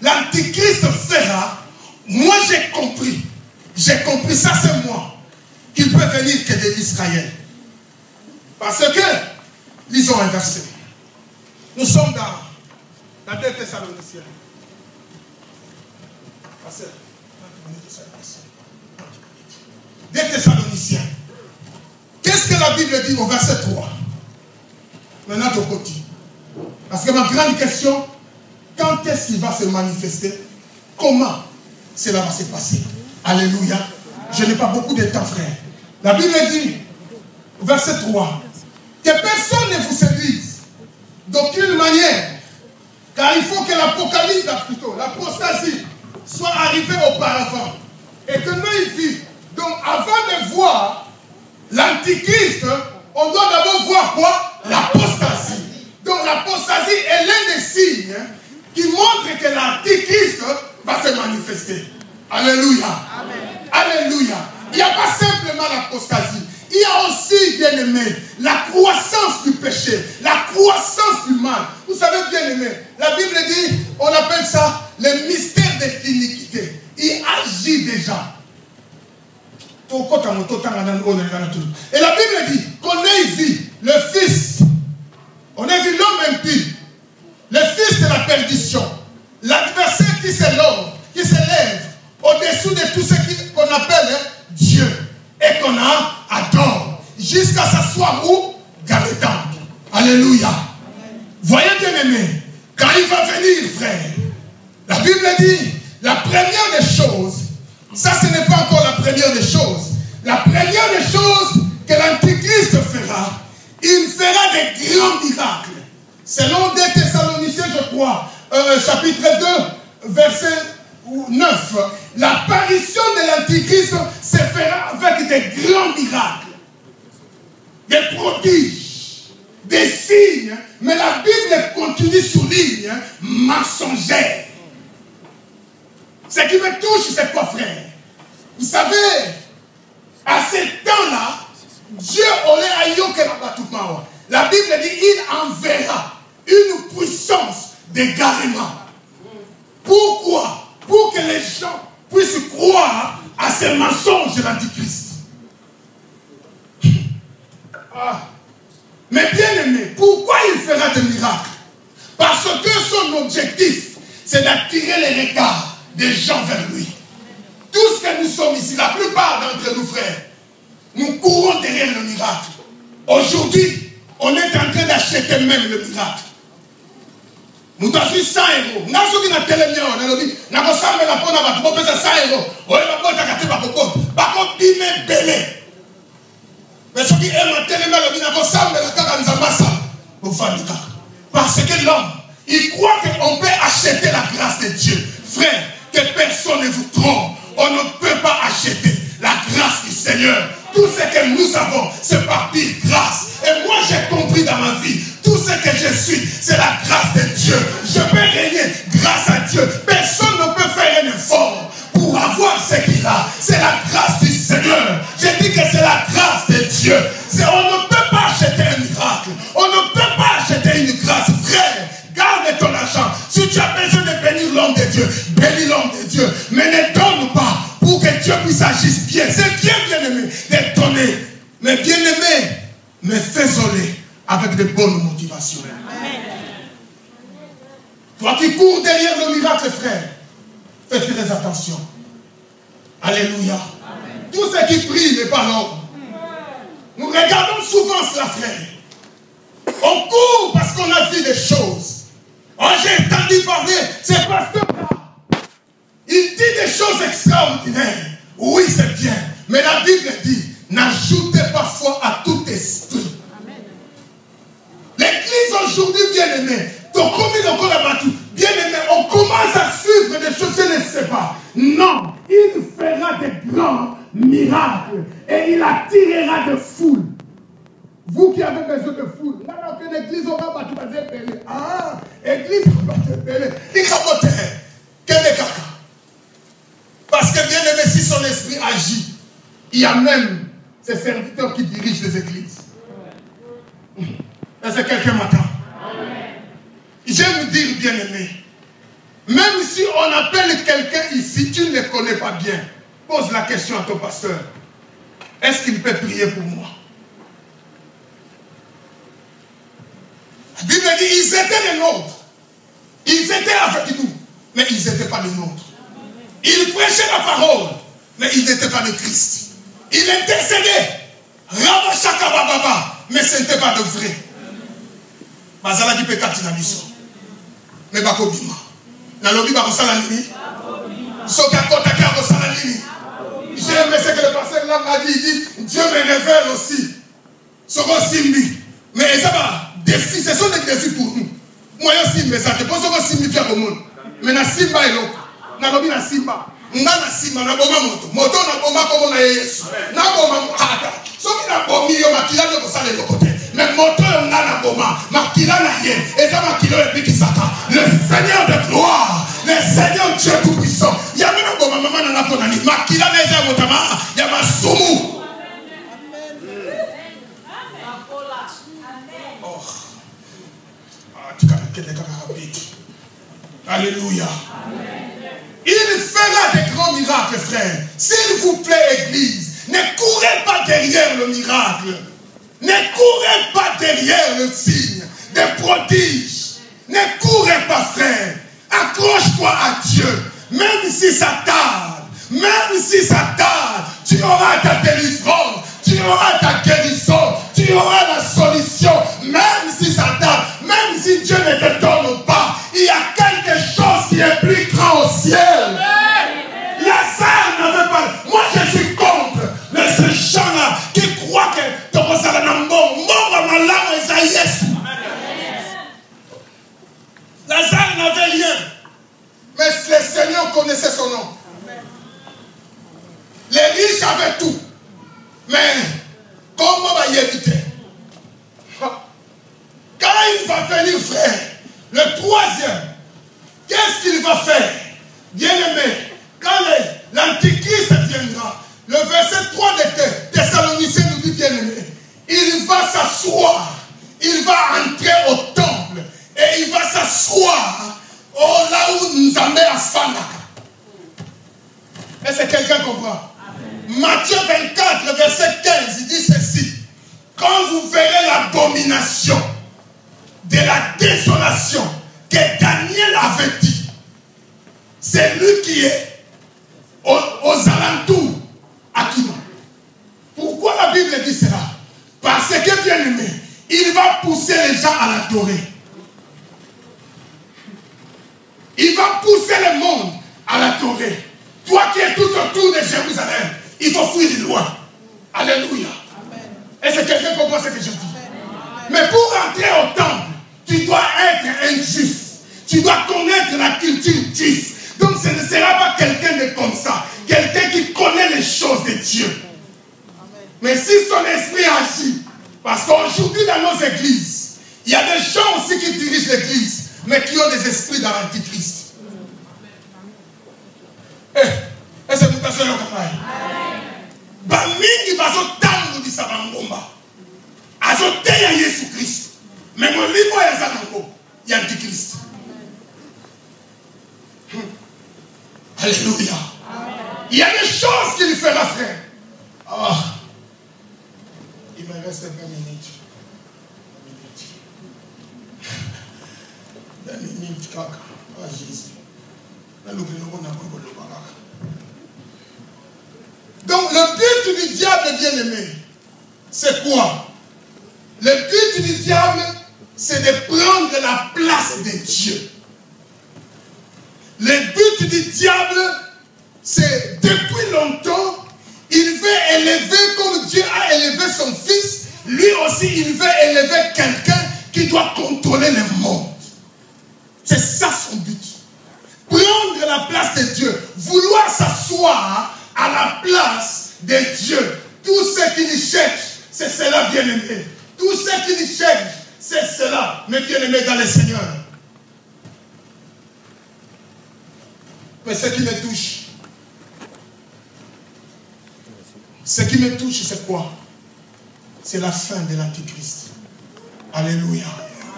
l'Antichrist fera, moi j'ai compris, ça c'est moi, qu'il peut venir que de l'Israël. Parce que, lisons un verset. Nous sommes dans 2 Thessaloniciens. Pasteur, 2 Thessaloniciens. Qu'est-ce que la Bible dit au verset 3? Maintenant, tu continues. Parce que ma grande question, quand est-ce qu'il va se manifester? Comment cela va se passer? Alléluia. Je n'ai pas beaucoup de temps, frère. La Bible dit, verset 3, que personne ne vous séduise d'aucune manière, car il faut que l'apocalypse, plutôt l'apostasie, soit arrivée auparavant. Et que l'œil vit. Donc, avant de voir l'Antichrist, on doit d'abord voir quoi? L'apostasie. Donc, l'apostasie est l'un des signes qui montre que l'Antichrist va se manifester. Alléluia. Amen. Alléluia. Il n'y a pas simplement l'apostasie. Il y a aussi, bien aimé, la croissance du péché, la croissance du mal. Vous savez, bien aimé, la Bible dit, on appelle ça le mystère de l'iniquité. Il agit déjà. Et la Bible dit qu'on ait vu le Fils, on a vu l'homme impie, le Fils de la perdition, l'adversaire qui s'élève au-dessous de tout ce qu'on appelle Dieu et qu'on adore, jusqu'à s'asseoir où? Galétan. Alléluia. Voyez bien aimé, quand il va venir, frère, la Bible dit, la première des choses, ça ce n'est pas encore la première des choses. La première des choses que l'Antichrist fera, il fera des grands miracles. Selon 2 Thessaloniciens, je crois, chapitre 2, verset 9, l'apparition de l'Antichrist se fera avec des grands miracles, des prodiges. ligne, mais la Bible continue sous ligne mensongère. Ce qui me touche, c'est quoi, frère? Vous savez, à ce temps-là, Dieu aurait aïe que la Bible dit il enverra une puissance d'égarement. Pourquoi? Pour que les gens puissent croire à ces mensonges de l'Antichrist. Ah. Mais bien aimé, pourquoi il fera des miracles? Parce que son objectif, c'est d'attirer les regards des gens vers lui. Tous que nous sommes ici, la plupart d'entre nous, frères, nous courons derrière le miracle. Aujourd'hui, on est en train d'acheter même le miracle. Nous avons 100 euros. Nous avons dit que nous avons dit que nous avons 100 euros. Nous avons dit que mais ce qui est parce que l'homme, il croit qu'on peut acheter la grâce de Dieu. Frère, que personne ne vous trompe. On ne peut pas acheter la grâce du Seigneur. Tout ce que nous avons, c'est par pure grâce. Et moi, j'ai compris dans ma vie, tout ce que je suis, c'est la grâce de Dieu. Je peux régner grâce à Dieu. Personne ne peut faire un effort pour avoir ce qu'il a. C'est la grâce du Seigneur. Je dis que c'est la grâce de Dieu. On ne peut pas acheter un miracle. On ne peut pas acheter une grâce. Frère, garde ton argent. Si tu as besoin de bénir l'homme de Dieu, bénis l'homme de Dieu. Mais ne donne pas pour que Dieu puisse agir bien. C'est bien, bien aimé, de donner. Mais bien aimé, mais faisons-le avec de bonnes motivations. Amen. Toi qui cours derrière le miracle, frère, fais très attention. Alléluia. Amen. Tout ce qui prie n'est pas l'homme. Nous regardons souvent cela, frère. On court parce qu'on a vu des choses. Oh, j'ai entendu parler, c'est pasteur là. Il dit des choses extraordinaires. Oui, c'est bien. Mais la Bible dit, n'ajoutez pas foi à tout esprit. L'église aujourd'hui, bien aimée, bien aimé, on commence à suivre des choses, je ne sais pas. Non, il fera des grands miracles et il attirera de foules. Vous qui avez besoin de foules, l'église on va battre les ah, église on va battre les quel est caca? Parce que bien aimé, si son esprit agit, il y a même ces serviteurs qui dirigent les églises. Est-ce que quelqu'un m'attend? J'aime dire, bien aimé, même si on appelle quelqu'un ici, tu ne le connais pas bien, pose la question à ton pasteur. Est-ce qu'il peut prier pour moi? La Bible dit, ils étaient les nôtres. Ils étaient avec nous, mais ils n'étaient pas les nôtres. Ils prêchaient la parole, mais ils n'étaient pas le Christ. Ils intercédaient. Mais ce n'était pas de vrai. Mazala qui peut être dans mission. Mais bakobima. Na lobi bakosala nini? Soki akotaki akosala nini? J'ai aimé ce que le pasteur là m'a dit. Il dit, Dieu me révèle aussi. Soko simbi. Mais ça va, défi, ce sont des défis pour nous. Moi aussi, mais ça te pose soko simbi fia au monde. Mais na simba elo. Na lobi na simba. Nga na simba na boma moto. Moto na boma comme na Yesu. Na boma hata. Soki na bomi yo makila de kosala le côté. Mais moto on a na boma, makila na rien, et ça makilo et puis qui s'attend. Le Seigneur de gloire, le Seigneur Dieu tout-puissant. Il y a même boma maman na ponani, makila na eza motama, il y a ma soumou. Oh. Ah, tu alléluia. Il fera des grands miracles, frère. S'il vous plaît, Église, ne courez pas derrière le miracle. Ne courez pas derrière le signe des prodiges. Ne courez pas, frère. Accroche-toi à Dieu. Même si ça tarde, tu auras ta délivrance, tu auras ta guérison, tu auras la solution. Même si ça tarde, même si Dieu ne te donne pas, il y a quelque chose qui est plus grand au ciel. Lazare n'avait pas. Moi, je suis contre ces gens-là qui croient que Lazare n'avait rien. Mais le Seigneur connaissait son nom. Les riches avaient tout. Mais comment va y éviter? Quand va venir, frère, le troisième, qu'est-ce qu'il va faire? Bien-aimé, quand l'Antichrist viendra, le verset 3 de Thessaloniciens nous dit, bien-aimé, il va s'asseoir, il va entrer au temple, et il va s'asseoir là où nous amène à Fana. Est-ce que quelqu'un comprend? Matthieu 24, verset 15, il dit ceci. Quand vous verrez l'abomination de la désolation que Daniel avait dit, c'est lui qui est aux alentours à Kima. Pourquoi la Bible dit cela? Parce que, bien aimé, il va pousser les gens à l'adorer. Il va pousser le monde à l'adorer. Toi qui es tout autour de Jérusalem, il faut fuir de loin. Alléluia. Est-ce que quelqu'un comprend ce que je dis? Mais pour entrer au temple, tu dois être un juif. Tu dois connaître la culture juive. Donc ce ne sera pas quelqu'un de comme ça. Quelqu'un qui connaît les choses de Dieu. Mais si son esprit agit, parce qu'aujourd'hui dans nos églises, il y a des gens aussi qui dirigent l'église, mais qui ont des esprits dans l'antichrist. Est-ce que vous avez le travail? Bamingi bazo tangu di sabangomba. Azoteya Yesu Christ. Mais mon livre est zanango. Il y a l'antichrist. Alléluia. Il y a des choses qu'il fera, frère. Oh. Il me reste 20 minutes. 20 minutes, caca. Ah, Jésus. Donc, le but du diable, bien-aimé, c'est quoi? Le but du diable, c'est de prendre la place de Dieu. Le but du diable, c'est depuis longtemps, il veut élever comme Dieu a élevé son fils. Lui aussi, il veut élever quelqu'un qui doit contrôler le monde. C'est ça son but. Prendre la place de Dieu. Vouloir s'asseoir à la place de Dieu. Tout ce qu'il cherche, c'est cela, bien-aimé. Tout ce qu'il cherche, c'est cela, mes bien-aimés dans le Seigneur. Mais ce qui me touche, c'est quoi? C'est la fin de l'Antichrist. Alléluia.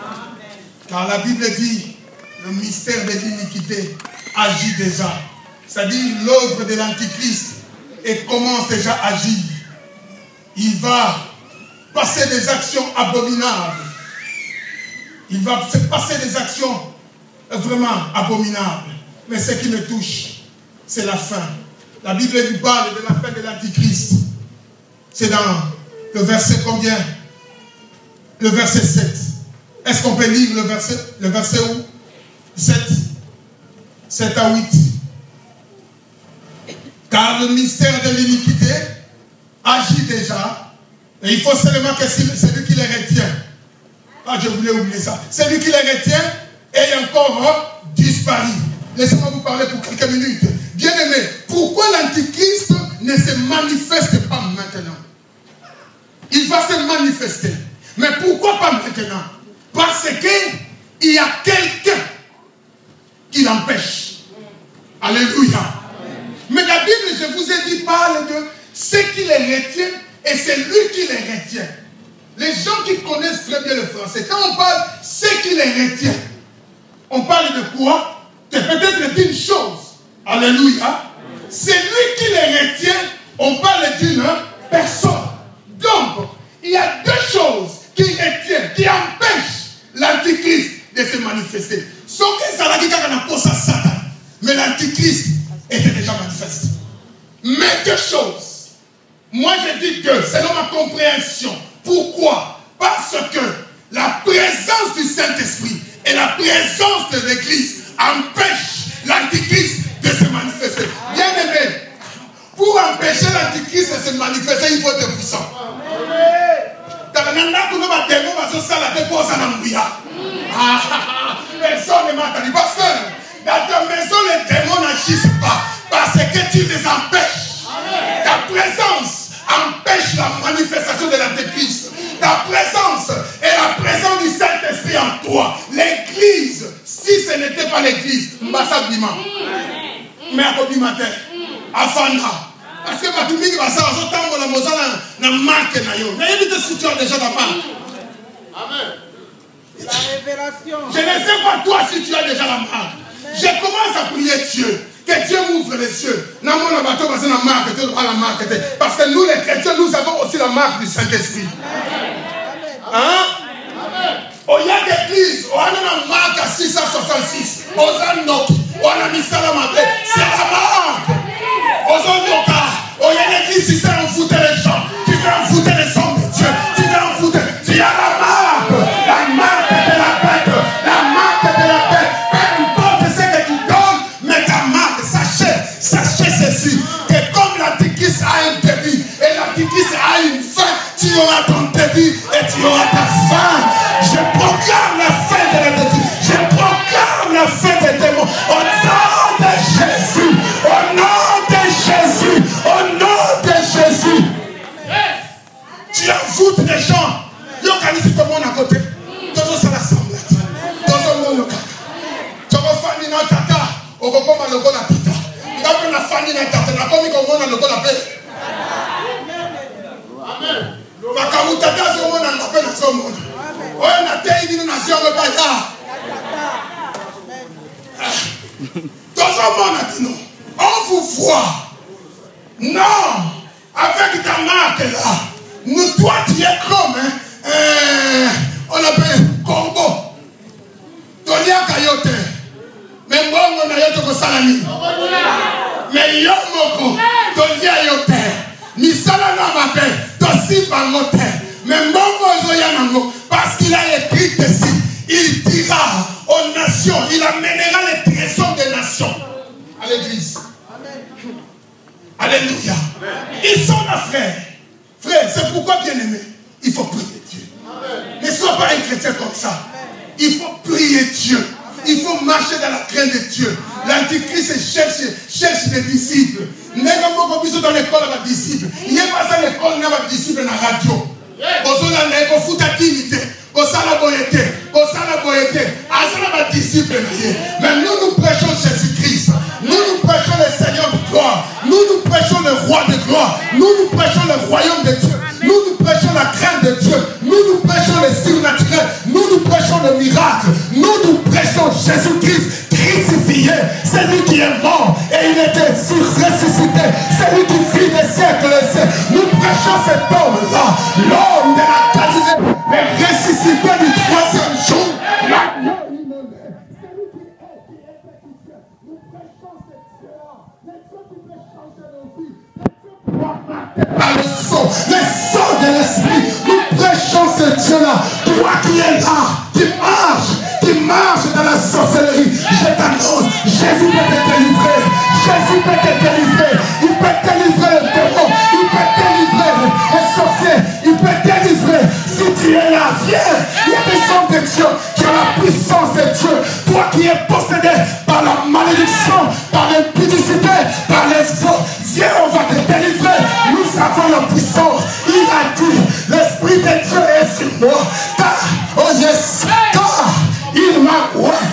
Amen. Car la Bible dit, le mystère de l'iniquité agit déjà. C'est-à-dire l'œuvre de l'Antichrist et commence déjà à agir. Il va passer des actions abominables. Il va se passer des actions vraiment abominables. Mais ce qui me touche, c'est la fin. La Bible nous parle de la fin de l'Antichrist. C'est dans le verset combien? Le verset 7. Est-ce qu'on peut lire le verset où? 7 à 8. Car le mystère de l'iniquité agit déjà. Et il faut seulement que celui qui les retient. Ah, je voulais oublier ça. Celui qui les retient est encore disparu. Laissez-moi vous parler pour quelques minutes. Bien-aimé, pourquoi l'Antichrist ne se manifeste pas maintenant? Il va se manifester. Mais pourquoi pas maintenant? Parce qu'il y a quelqu'un qui l'empêche. Alléluia. Amen. Mais la Bible, je vous ai dit, parle de ce qui les retient et c'est lui qui les retient. Les gens qui connaissent très bien le français, quand on parle ce qui les retient, on parle de quoi? C'est peut-être une chose. Alléluia. C'est lui qui les retient, on parle d'une personne. Donc, il y a deux choses qui retiennent, qui empêchent l'Antichrist de se manifester. Sauf que ça va dire qu'on a posé à Satan. Mais l'Antichrist était déjà manifesté. Mais deux choses. Moi, je dis deux, selon ma compréhension. Pourquoi? Parce que la présence du Saint-Esprit et la présence de l'Église empêchent l'Antichrist de se manifester. Bien aimé, pour empêcher l'Antichrist de se manifester, il faut être puissant. Personne ne m'a entendu. Parce que dans ta maison, les démons n'agissent pas. Parce que tu les empêches. Ta présence empêche la manifestation de l'Antéchrist. Ta présence est la présence du Saint-Esprit en toi. pas l'église. Mbassa Bima. Mais à Kobimate. À Fandra. Parce que ma famille va ça, on entend la mozala na marque na yo. Mais il te situe déjà ta part. Amen. La révélation. Je ne sais pas toi si tu as déjà la marque. Je commence à prier Dieu. Que Dieu m'ouvre les cieux. Parce que nous les chrétiens, nous avons aussi la marque du Saint-Esprit. Hein? Il y a des églises, on a la marque à 666. On a mis ça dans ma tête. C'est la marque. Il y a une église qui fait envoûter les gens. Qui fait envoûter les hommes de Dieu. Qui fait envoûter. Tu as la marque. La marque de la bête. La marque de la bête. Peu importe ce que tu donnes, mais ta marque, sachez ceci. Que comme l'antichrist a un début et l'antichrist a une fin, tu auras ton début et tu auras ta fin. Je proclame la fin de l'antichrist. Je proclame la fin des démons. Au nom de Jésus. Au nom de Jésus. Au nom de Jésus. Tu envoûtes les gens. Yo kanisi tout le monde à côté. Toujours ça l'assemblée. Toujours le monde. Tu vas faire une tata. Au Gokoma le Gola tata. Tu vas faire la famille na tata. La famille Gokoma le Gola paix. Amen. Ma kamutata zo mona na paix na zo mona. Oye na tei ni na zio me baya. Toujours monde a dit non. On vous voit. Non. Avec ta marque là. Nous, toi, tu es comme, on appelle Congo. Tolia Kayote. Mais bon, on a yote ko salami. Mais yomoko, Tolia yote. Ni salana mabe, tosi bangote. Mais bon, zoyanango, parce qu'il a écrit ici, il dira aux nations, il amènera les trésors des nations à l'église. Alléluia. Ils sont là, frère. Frère, c'est pourquoi, bien aimé, il faut prier Dieu. Ne sois pas un chrétien comme ça. Il faut prier Dieu. Il faut marcher dans la crainte de Dieu. L'antichrist cherche des disciples. N'est pas comme dans l'école des disciples. Il n'y a pas ça l'école des disciples dans la radio. Mais nous prêchons Jésus-Christ. Nous prêchons le Seigneur de gloire. Nous prêchons le roi de gloire. Nous prêchons le royaume de Dieu. Nous prêchons la crainte de Dieu. Nous prêchons le surnaturel. Nous prêchons le miracle. Nous prêchons Jésus-Christ crucifié. C'est lui qui est mort et il était ressuscité. C'est lui qui vit des siècles et des siècles. Nous prêchons cet homme-là. L'homme de la Galilée est ressuscité du troisième jour. Par le sang de l'esprit, nous prêchons ce Dieu-là. Toi qui es là, qui marche dans la sorcellerie, je t'annonce, Jésus peut te délivrer. Jésus peut te délivrer. Il peut délivrer le démon. Il peut délivrer les sorciers. Il peut délivrer. Si tu es là, viens. Il y a des hommes de Dieu qui ont la puissance de Dieu. Toi qui es possédé par la malédiction, par l'impudicité, par les faux, viens, on va te délivrer. Nous avons la puissance. Il a dit, l'Esprit de Dieu est sur moi. Car, oh yes, car il m'a oint.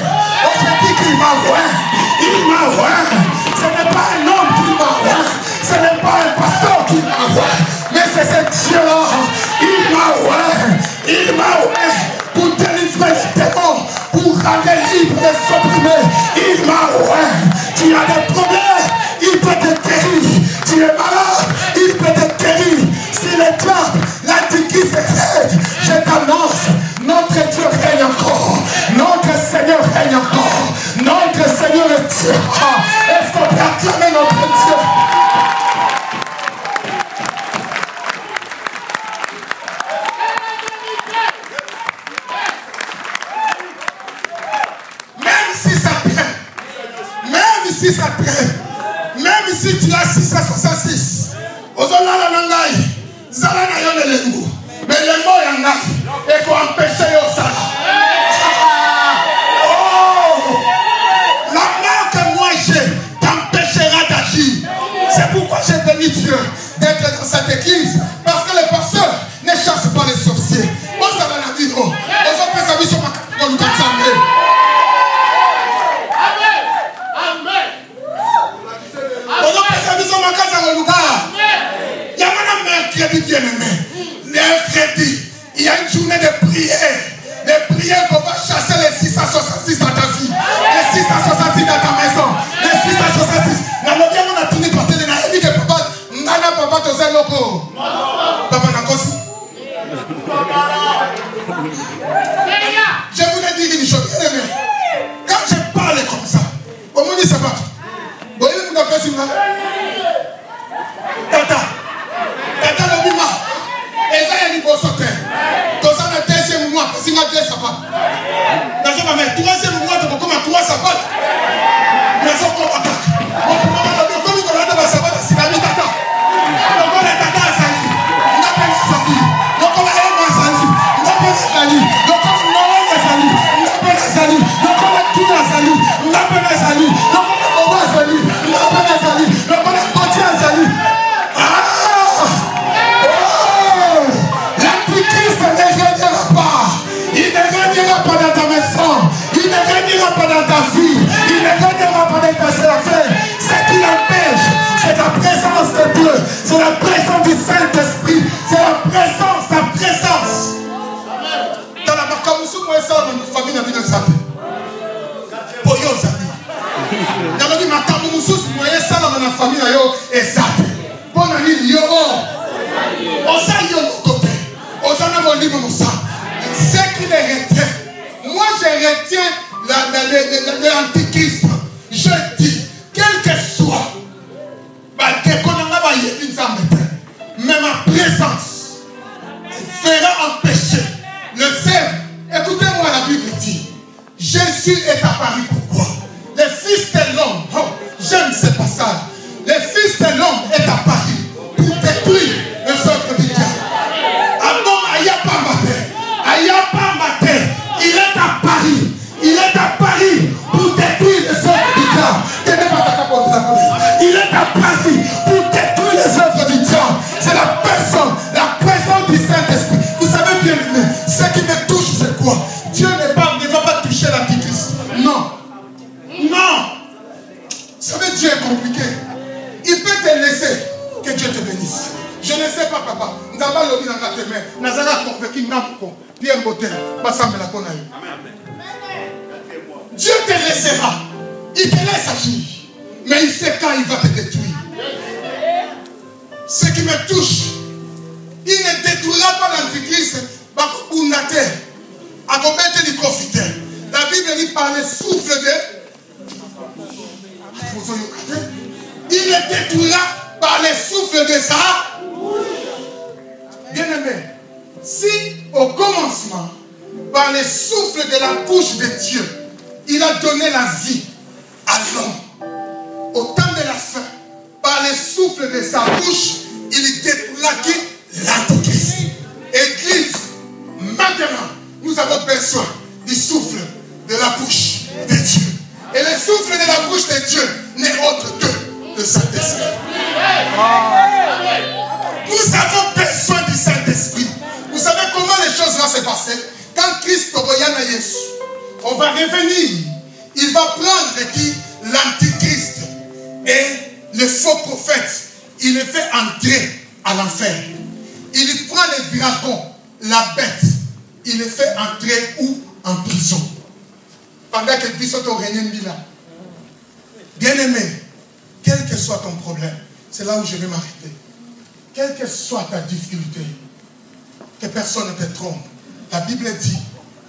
Oh, je dis qu'il m'a oint. Il m'a oint. Ce n'est pas un homme qui m'a oint. Ce n'est pas un pasteur qui m'a oint. Mais c'est ce Dieu-là. Il m'a oint. Il m'a oint. Pour délivrer les démons. Pour rendre libre les opprimés. Il m'a oint. Tu as des problèmes. Il peut te guérir. Tu es malade. Il peut te guérir. Si le diable, l'antichrist règne, je t'annonce, notre Dieu règne encore. Notre Seigneur règne encore. Notre Seigneur est Dieu. Est-ce qu'on peut acclamer notre Dieu? Même si ça traîne, même si ça traîne, même si tu as 666, ozolala nangai, zala na yo melengu, melengo yangai, et qu'on empêche yo ça. Oh, la main que moi j'ai t'empêchera d'agir. C'est pourquoi j'ai béni Dieu d'être dans cette église, parce que les pasteurs ne chassent pas les sorciers. Moi ça va la vie, oh, on peut s'habiller sur ma on nous et qu'on va chasser les 666 dans ta vie, les 666 dans ta maison, les 666. La logique, on a tourné par terre, on a dit que papa, Nana papa te fait loco. Papa n'a pas aussi. Je voulais dire une chose, bien aimé. Quand je parle comme ça, comment on dit ça va? Vous voyez, vous n'avez pas su moi. Tata, le bima. Et ça, il y a du beau sauter. Dans ça, le deuxième mois, parce qu'il y a 2 sabbats. Dans ça, le troisième mois, tu peux comme 3 sabbats. Mais ça, on va attaquer. On peut pas le comme on a de la sabbat, c'est la tata. Donc, on est tata à Sali. On a pas de Sali. Donc, on a Emma Sali. On a pas de Sali. Donc, on a Noël Sali. On a pas de Sali. Donc, on a tout à Sali. On a pas de Sali. Donc, on a Oba Sali. On a pas de Sali. Donc, on a Gauthier à Sali. L'Antichrist ne gagnera pas. Il ne gagnera pas dans ta maison. Il ne gagnera pas dans ta vie. Il ne gagnera pas dans ta affaires. Ce qui l'empêche, c'est la présence de Dieu. C'est la présence du Saint-Esprit. C'est la présence, ta présence. Dans la Makamusu, moi, ça, notre famille n'a vu de ça. Pour yo, ça. Dans la Makamusu, moi, ça, dans ma famille, et ça. Bon ami, yo. Osa yo côté. Osa na mon livre ça. Ce qui les retient. Moi je retiens l'antichrist. Je dis, quel que soit, mais ma présence fera empêcher le cerf. Écoutez-moi, la Bible dit, Jésus est apparu pourquoi? Le Fils de l'homme, oh, j'aime ce passage. Le Fils de l'homme est apparu pour détruire les œuvres du diable. Il est apparu. Il est apparu pour détruire les œuvres du diable. Il est apparu pour détruire les œuvres du diable. C'est la personne, la présence du Saint-Esprit. Vous savez bien, ce qui me touche, c'est quoi? Dieu ne va pas toucher l'Antichrist. Non. Non. Vous savez, Dieu est compliqué. Il peut te laisser. Que Dieu te bénisse. Je ne sais pas, papa. Nous avons l'objet dans ta main. Nous avons convaincu Nampo. Pierre Motel. Dieu te laissera. Il te laisse agir. Mais il sait quand il va te détruire. Ce qui me touche, il ne détruira pas l'Antichrist. La Bible dit par le souffle de. Il le détruira par le souffle de ça. Bien-aimé, si au commencement, par le souffle de la bouche de Dieu, il a donné la vie à l'homme, au temps de la fin, par le souffle de sa bouche, il détruira l'Antichrist. Église, maintenant, nous avons besoin du souffle de la bouche de Dieu. Et le souffle de la bouche de Dieu n'est autre que le Saint-Esprit. Nous avons besoin du Saint-Esprit. Vous savez comment les choses vont se passer? Quand Christ on va revenir. Il va prendre qui? L'Antichrist et le faux prophète. Il le fait entrer à l'enfer. Il prend le dragon, la bête. Il le fait entrer où? En prison. Pendant que Christ au règne là. Bien-aimé, quel que soit ton problème, c'est là où je vais m'arrêter. Quelle que soit ta difficulté, que personne ne te trompe. La Bible dit,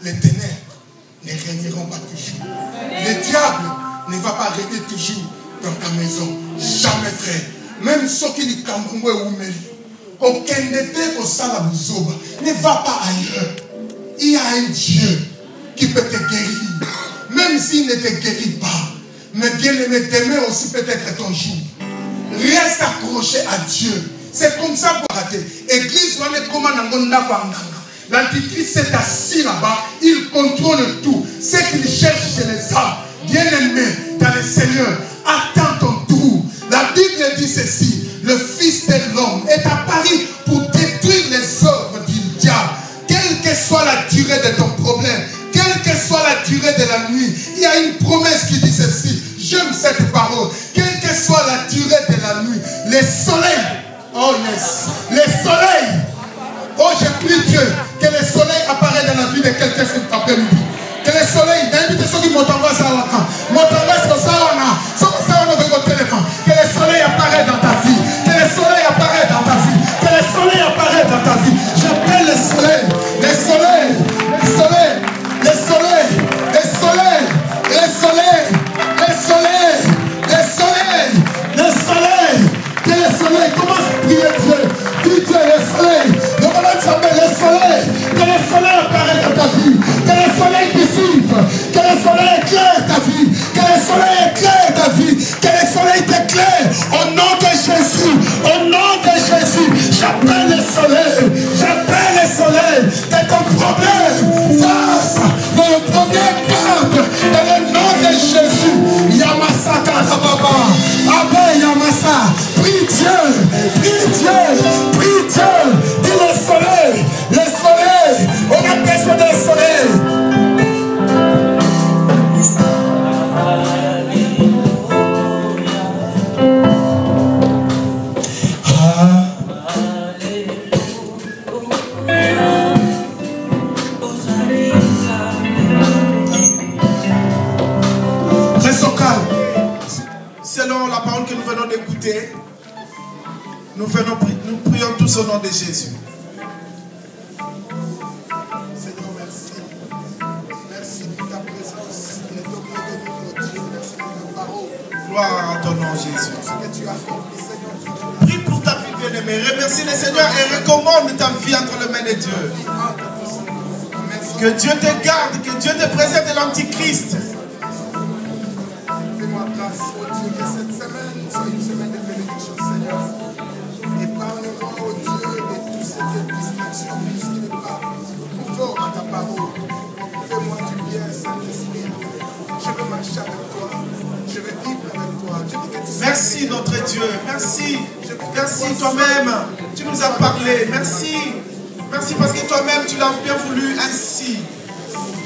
les ténèbres ne régneront pas toujours. Le diable ne va pas régner toujours dans ta maison. Jamais, frère. Même ceux qui disent Kamboué ou Meli, aucun n'était au Salabuzoba, ne va pas ailleurs. Il y a un Dieu qui peut te guérir. Même s'il ne te guérit pas. Mais bien aimé, demain aussi peut-être ton jour. Reste accroché à Dieu. C'est comme ça pour rater. Église, l'Antichrist s'est assis là-bas. Il contrôle tout. Ce qu'il cherche chez les hommes. Bien aimé dans le Seigneur. Attends ton tour. La Bible dit ceci. Le Fils de l'homme est apparu pour détruire les œuvres du diable. Quelle que soit la durée de ton problème, quelle que soit la durée de la nuit, il y a une promesse qui dit ceci. J'aime cette parole. Quelle que soit la durée de la nuit, le soleil, oh yes, le soleil, oh je prie Dieu que le soleil apparaît dans la vie de quelqu'un cet après-midi. Que le soleil, d'inviter ceux qui m'entendent ça là. M'entendent ça là. Que le soleil apparaît dans ta vie. Que le soleil apparaît dans ta vie. Que le soleil apparaît dans ta vie. J'appelle le soleil. Le soleil. Le soleil. Le soleil. Le soleil. Le soleil. Le soleil. Le soleil. Le soleil. Que le soleil. Commence à prier Dieu. Dis Dieu le soleil. Le soleil. Que le soleil apparaît dans ta vie. Que le soleil dissipe. Que le soleil éclaire ta vie. Que le soleil éclaire ta vie. Que le soleil t'éclaire. Au nom de Jésus. Au nom de Jésus. J'appelle le soleil. J'appelle le soleil. Que ton problème fasse le premier cadre. Dans le nom de Jésus. Yamasa Karababa. Amen Yamasa. Prie Dieu. Prie Dieu. Prie Dieu. Dis le soleil. Le soleil. On a besoin d'un soleil. Selon la parole que nous venons d'écouter, nous prions tous au nom de Jésus. Seigneur, merci. Merci pour ta présence. Et ton nom, Dieu. Merci pour ta parole. Gloire à ton nom, Jésus. Ce que tu as accompli, Seigneur. Prie pour ta vie bien-aimée. Remercie le Seigneur et recommande ta vie entre les mains de Dieu. Que Dieu te garde, que Dieu te préserve de l'Antichrist. Fais-moi grâce, oh Dieu, que cette semaine soit une semaine de bénédiction, Seigneur. Épargne-moi, oh Dieu, de toutes ces distractions, tout ce qui n'est pas conforme à ta parole. Fais-moi du bien, Saint-Esprit. Je veux marcher avec toi. Je veux vivre avec toi. Je veux que tu Merci notre Dieu. Merci. Merci toi-même. Tu nous as parlé. Merci. Merci parce que toi-même tu l'as bien voulu ainsi.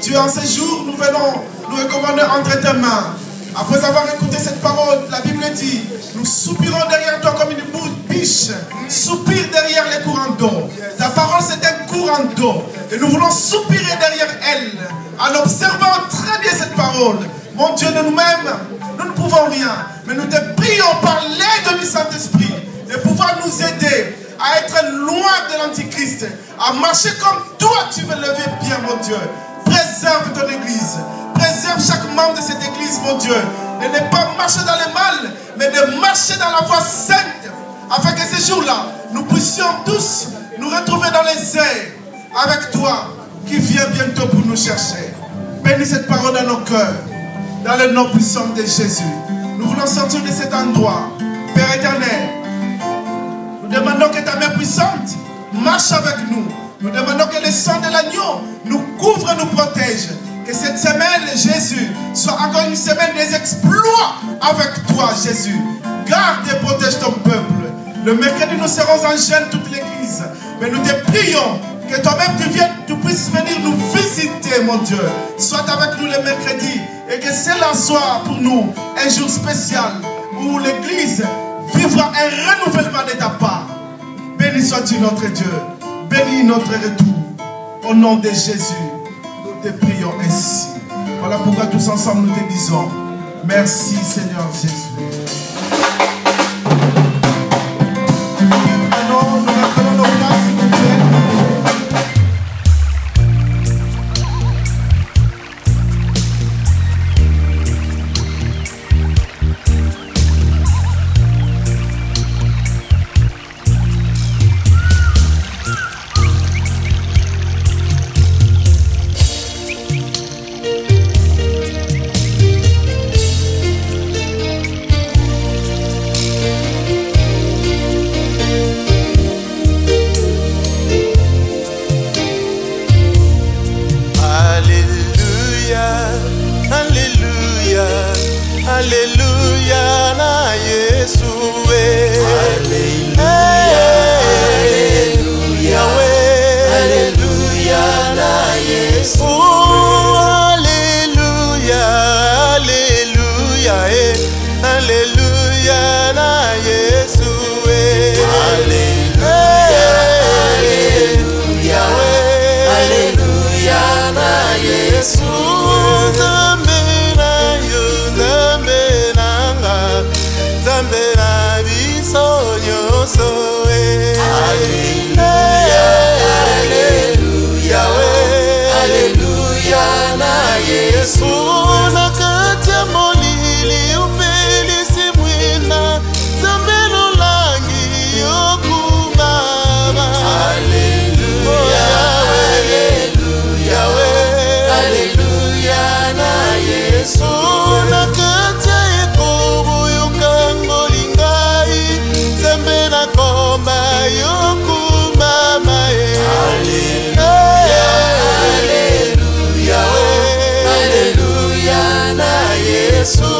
Dieu, en ces jours, nous venons nous recommander entre tes mains. Après avoir écouté cette parole, la Bible dit, nous soupirons derrière toi comme une biche. Soupire derrière les courants d'eau. Ta parole c'est un courant d'eau. Et nous voulons soupirer derrière elle. En observant très bien cette parole. Mon Dieu, de nous-mêmes, nous ne pouvons rien. Mais nous te prions par l'aide du Saint-Esprit de pouvoir nous aider à être loin de l'Antichrist, à marcher comme toi tu veux lever bien, mon Dieu. Préserve ton église, préserve chaque membre de cette église, mon Dieu. De ne pas marcher dans le mal, mais de marcher dans la voie sainte, afin que ces jours-là, nous puissions tous nous retrouver dans les airs avec toi, qui vient bientôt pour nous chercher. Bénis cette parole dans nos cœurs, dans le nom puissant de Jésus. Nous voulons sortir de cet endroit, Père éternel. Nous demandons que ta main puissante marche avec nous. Nous demandons que le sang de l'agneau nous couvre et nous protège. Que cette semaine, Jésus, soit encore une semaine des exploits avec toi, Jésus. Garde et protège ton peuple. Le mercredi, nous serons en jeûne toute l'église. Mais nous te prions que toi-même tu puisses venir nous visiter, mon Dieu. Sois avec nous le mercredi. Et que cela soit pour nous un jour spécial où l'église vivra un renouvellement de ta part. Béni sois-tu notre Dieu. Bénis notre retour. Au nom de Jésus, nous te prions ainsi. Voilà pourquoi tous ensemble nous te disons merci Seigneur Jésus. Maintenant, nous appelons nos places, s'il vous plaît. Alléluia na Yesu Alléluia Alléluia na Yesu Alléluia Alléluia Alléluia na Yesu Alléluia Alléluia na Yesu Nzambe na yo, Nzambe nanga, Nzambe na biso nyonso. Alléluia, Alléluia, Alléluia na Yesu. Na kati ya molili upelisi mwina, Nzambe lolangi yokumama. Alléluia, Alléluia, Alléluia na Yesu. Na kati ya ekobo yokangoli ngai, Nzambe nakomba yokumama. Alléluia, Alléluia, Alléluia na Yesu.